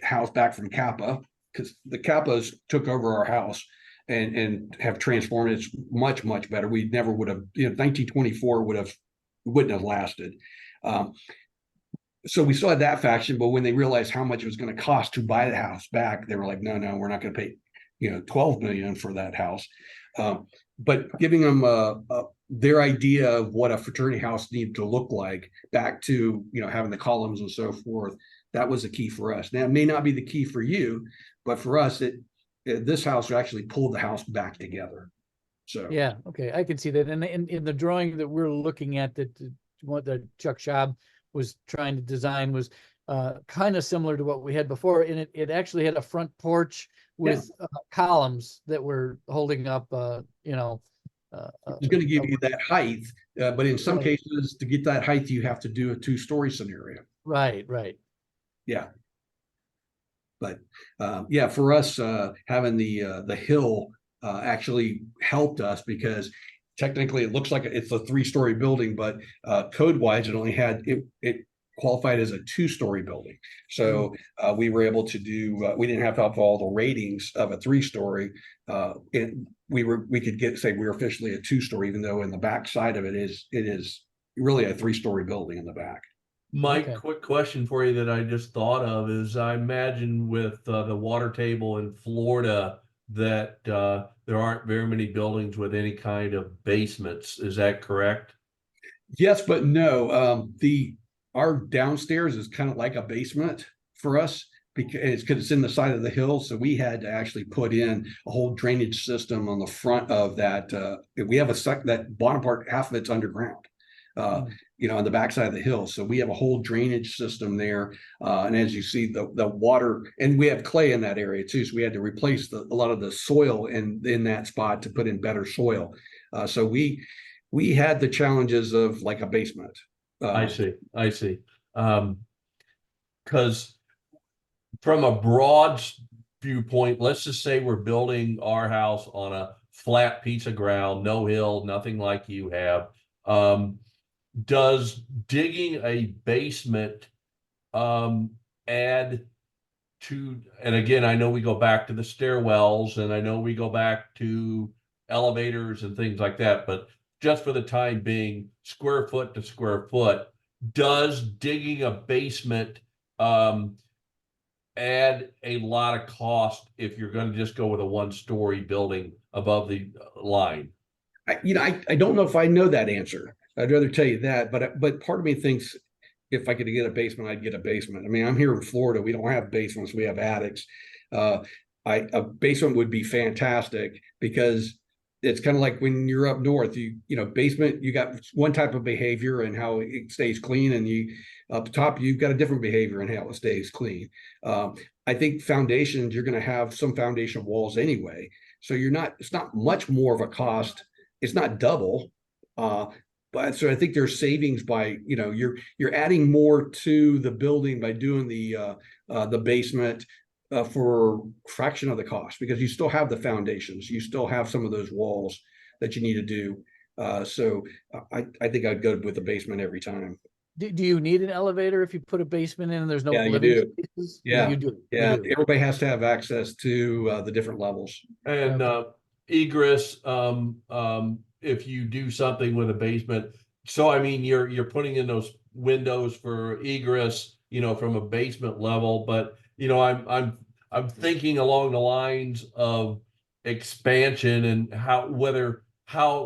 house back from Kappa because the Kappas took over our house and have transformed it. It's much, much better. We never would have, 1924 wouldn't have lasted. So we still had that faction, but when they realized how much it was going to cost to buy the house back, they were like, no, we're not going to pay, 12 million for that house. But giving them their idea of what a fraternity house needed to look like, back to, having the columns and so forth, that was the key for us. Now, it may not be the key for you, but for us, this house actually pulled the house back together. So yeah, okay, I can see that. And in the drawing that we're looking at, what the Chuck Schaub was trying to design was kind of similar to what we had before, and it actually had a front porch with columns that were holding up, it's going to give you that height, but in some cases, to get that height, you have to do a 2-story scenario. Right. Yeah. But for us, having the hill actually helped us, because technically it looks like it's a 3-story building, but code-wise, it only had it qualified as a 2-story building. So we were able to do. We didn't have to have all the ratings of a 3-story. We could say we were officially a 2-story, even though in the back side of it is really a 3-story building in the back. Mike, quick question for you that I just thought of is, I imagine with the water table in Florida that there aren't very many buildings with any kind of basements. Is that correct? Yes, but no. Our downstairs is kind of like a basement for us, because it's in the side of the hill. So we had to actually put in a whole drainage system on the front of that. We have that bottom part, half of it's underground. On the backside of the hill. So we have a whole drainage system there. And as you see, the water, and we have clay in that area too. So we had to replace a lot of the soil in that spot to put in better soil. So we had the challenges of like a basement. I see. Because from a broad viewpoint, let's just say we're building our house on a flat piece of ground, no hill, nothing like you have. Does digging a basement add to, and again, I know we go back to the stairwells and I know we go back to elevators and things like that, but just for the time being, square foot to square foot, does digging a basement add a lot of cost if you're going to just go with a 1-story building above the line? I don't know if I know that answer. I'd rather tell you that, but part of me thinks if I could get a basement, I'd get a basement. I mean, I'm here in Florida. We don't have basements. We have attics. A basement would be fantastic, because it's kind of like when you're up north, basement, you got one type of behavior and how it stays clean, and you up top, you've got a different behavior and how it stays clean. I think foundations, you're going to have some foundation walls anyway. So it's not much more of a cost. It's not double. But so I think there's savings by, you're adding more to the building by doing the basement for a fraction of the cost, because you still have the foundations, you still have some of those walls that you need to do. So I think I'd go with the basement every time. Do you need an elevator if you put a basement in and there's no living spaces? Yeah, you do. Yeah, You do. Everybody has to have access to the different levels. And egress, if you do something with a basement, so I mean you're putting in those windows for egress, from a basement level, but I'm thinking along the lines of expansion and how it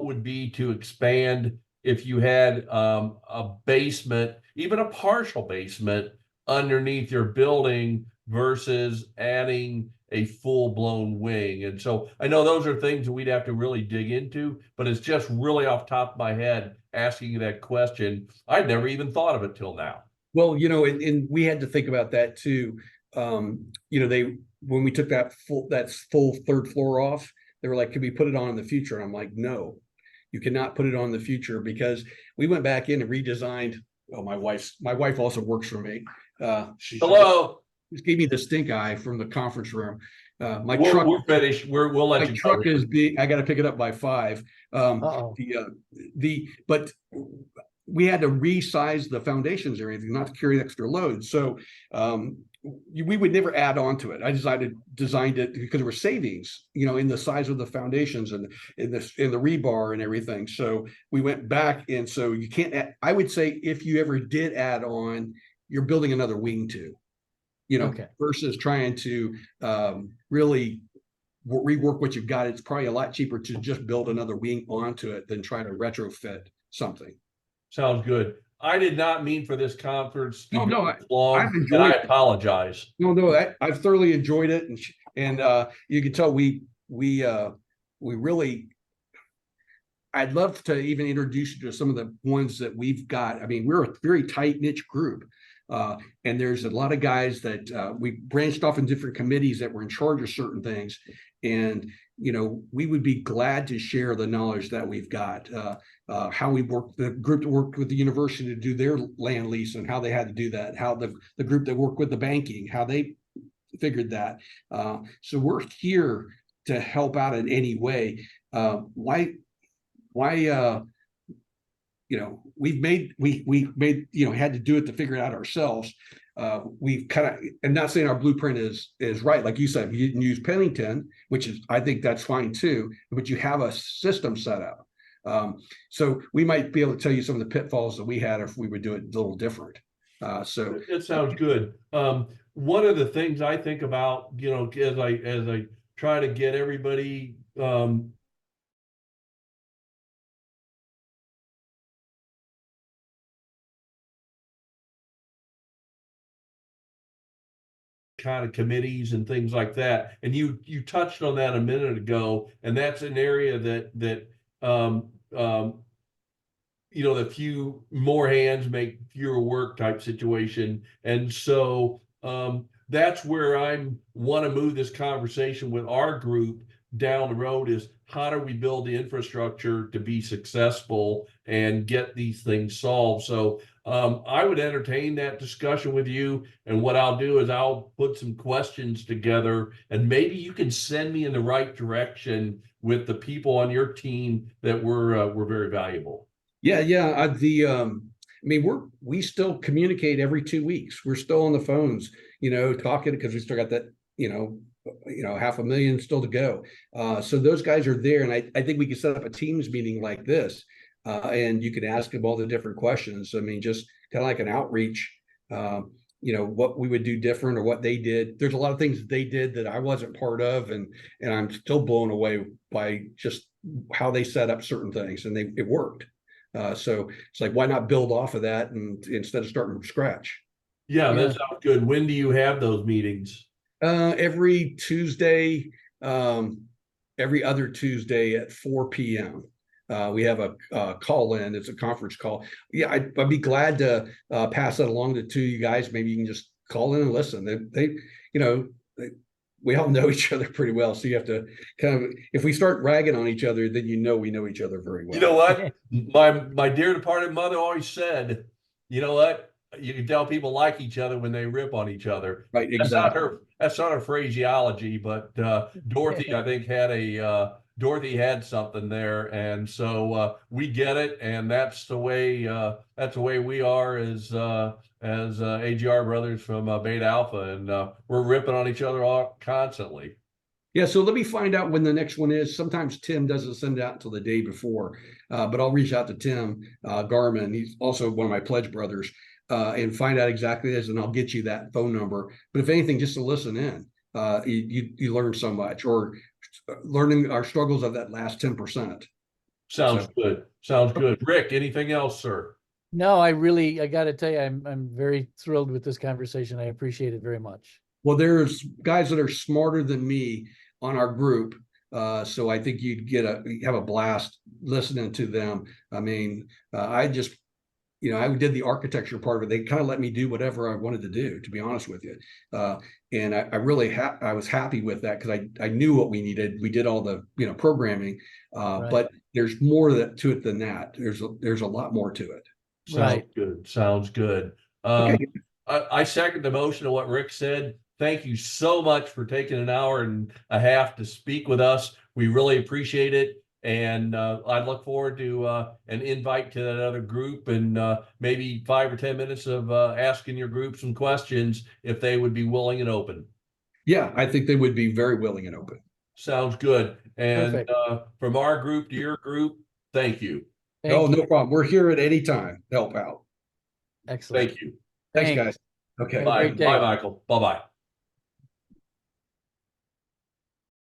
would be to expand if you had a basement, even a partial basement underneath your building versus adding a full-blown wing. And so I know those are things that we'd have to really dig into, but it's just really off the top of my head asking you that question. I'd never even thought of it till now. Well, and we had to think about that too. When we took that full 3rd floor off, they were like, "Could we put it on in the future?" And I'm like, "No, you cannot put it on in the future," because we went back in and redesigned. Oh, my wife also works for me. Hello. She gave me the stink eye from the conference room. My we're, truck. We're finished. We'll let my you. Truck is big. I got to pick it up by 5. But we had to resize the foundations or anything, not to carry extra load. So we would never add on to it. I designed it because there were savings, in the size of the foundations and in the rebar and everything. So we went back, and so you can't add, I would say if you ever did add on, you're building another wing too, Okay. versus trying to really rework what you've got. It's probably a lot cheaper to just build another wing onto it than try to retrofit something. Sounds good. I did not mean for this conference to No, go I've long, and enjoyed I it. apologize. No, I've thoroughly enjoyed it, and you can tell we really. I'd love to even introduce you to some of the ones that we've got. I mean, we're a very tight niche group, and there's a lot of guys that we branched off in different committees that were in charge of certain things, and we would be glad to share the knowledge that we've got. How we worked, the group that worked with the university to do their land lease and how they had to do that, how the group that worked with the banking, how they figured that. So we're here to help out in any way. Why we made had to do it to figure it out ourselves. We've kind of, and not saying our blueprint is right, like you said, you didn't use Pennington, which is, I think that's fine too, but you have a system set up. So we might be able to tell you some of the pitfalls that we had if we would do it a little different. So it sounds good. One of the things I think about, as I try to get everybody kind of committees and things like that, and you touched on that a minute ago, and that's an area that the few more hands make fewer work type situation. And so that's where I want to move this conversation with our group down the road, is how do we build the infrastructure to be successful and get these things solved. So I would entertain that discussion with you. And what I'll do is I'll put some questions together, and maybe you can send me in the right direction with the people on your team that were very valuable. Yeah. I mean, we still communicate every 2 weeks. We're still on the phones, talking, because we still got that, 500,000 still to go. So those guys are there, and I think we could set up a Teams meeting like this, and you could ask them all the different questions. I mean, just kind of like an outreach. What we would do different or what they did. There's a lot of things they did that I wasn't part of, and I'm still blown away by just how they set up certain things, and it worked. So it's like, why not build off of that and instead of starting from scratch? Yeah, that sounds good. When do you have those meetings? Every Tuesday, every other Tuesday at 4 p.m. We have a call in. It's a conference call. Yeah, I'd be glad to pass that along to you guys. Maybe you can just call in and listen. We all know each other pretty well. So you have to kind of, if we start ragging on each other, then we know each other very well. You know what? My dear departed mother always said, you know what? You can tell people like each other when they rip on each other. Right, exactly. That's not her phraseology, but Dorothy, I think, Dorothy had something there, and so we get it, and that's the way we are as AGR brothers from Beta Alpha, and we're ripping on each other all constantly. Yeah, so let me find out when the next one is. Sometimes Tim doesn't send it out until the day before, but I'll reach out to Tim Garman. He's also one of my pledge brothers, and find out exactly this, and I'll get you that phone number. But if anything, just to listen in, you learn so much, or learning our struggles of that last 10%. Sounds good. Sounds good. Rick, anything else, sir? No, I got to tell you, I'm very thrilled with this conversation. I appreciate it very much. Well, there's guys that are smarter than me on our group. So I think you'd have a blast listening to them. I mean, I just, I did the architecture part of it. They kind of let me do whatever I wanted to do, to be honest with you. And I really, I was happy with that, because I knew what we needed. We did all the, Right. programming, but there's more to it than that. There's a lot more to it. Sounds good. Sounds good. Okay. I second the motion of what Rick said. Thank you so much for taking an hour and a half to speak with us. We really appreciate it. And I look forward to an invite to that other group, and maybe 5 or 10 minutes of asking your group some questions if they would be willing and open. Yeah, I think they would be very willing and open. Sounds good. And Perfect. from our group to your group, thank you. Oh, Thank you. no problem. We're here at any time to help out. Excellent. Thank you. Thanks, guys. Okay. Have a Bye. great day. Bye, Michael. Bye-bye.